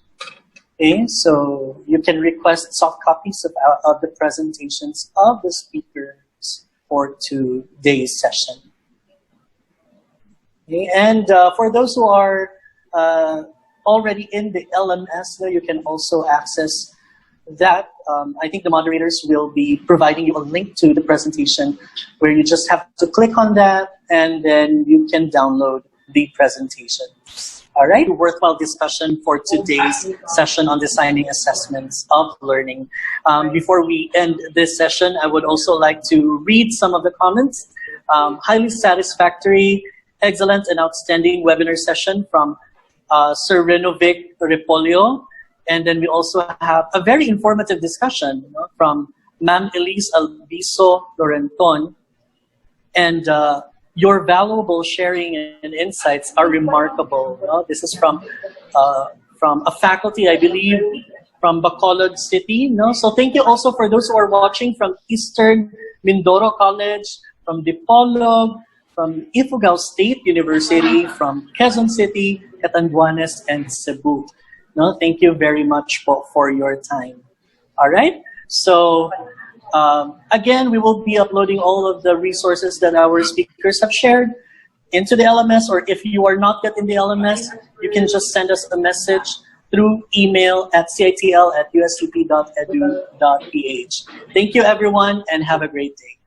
Okay, so you can request soft copies of the presentations of the speakers for today's session. Okay, and for those who are already in the LMS, you can also access that. I think the moderators will be providing you a link to the presentation where you just have to click on that and then you can download the presentation. All right, worthwhile discussion for today's session on designing assessments of learning. Before we end this session, I would also like to read some of the comments. Highly satisfactory, excellent and outstanding webinar session from Sir Renovic Repolio. And then we also have a very informative discussion from Ma'am Elise Albiso Lorenton. And your valuable sharing and insights are remarkable. This is from a faculty, I believe, from Bacolod City. So thank you also for those who are watching from Eastern Mindoro College, from Dipolog, from Ifugao State University, from Quezon City, Catanduanes, and Cebu. Thank you very much for your time. All right. So again, we will be uploading all of the resources that our speakers have shared into the LMS, or if you are not yet in the LMS, you can just send us a message through email at citl@ustp.edu.ph. Thank you, everyone, and have a great day.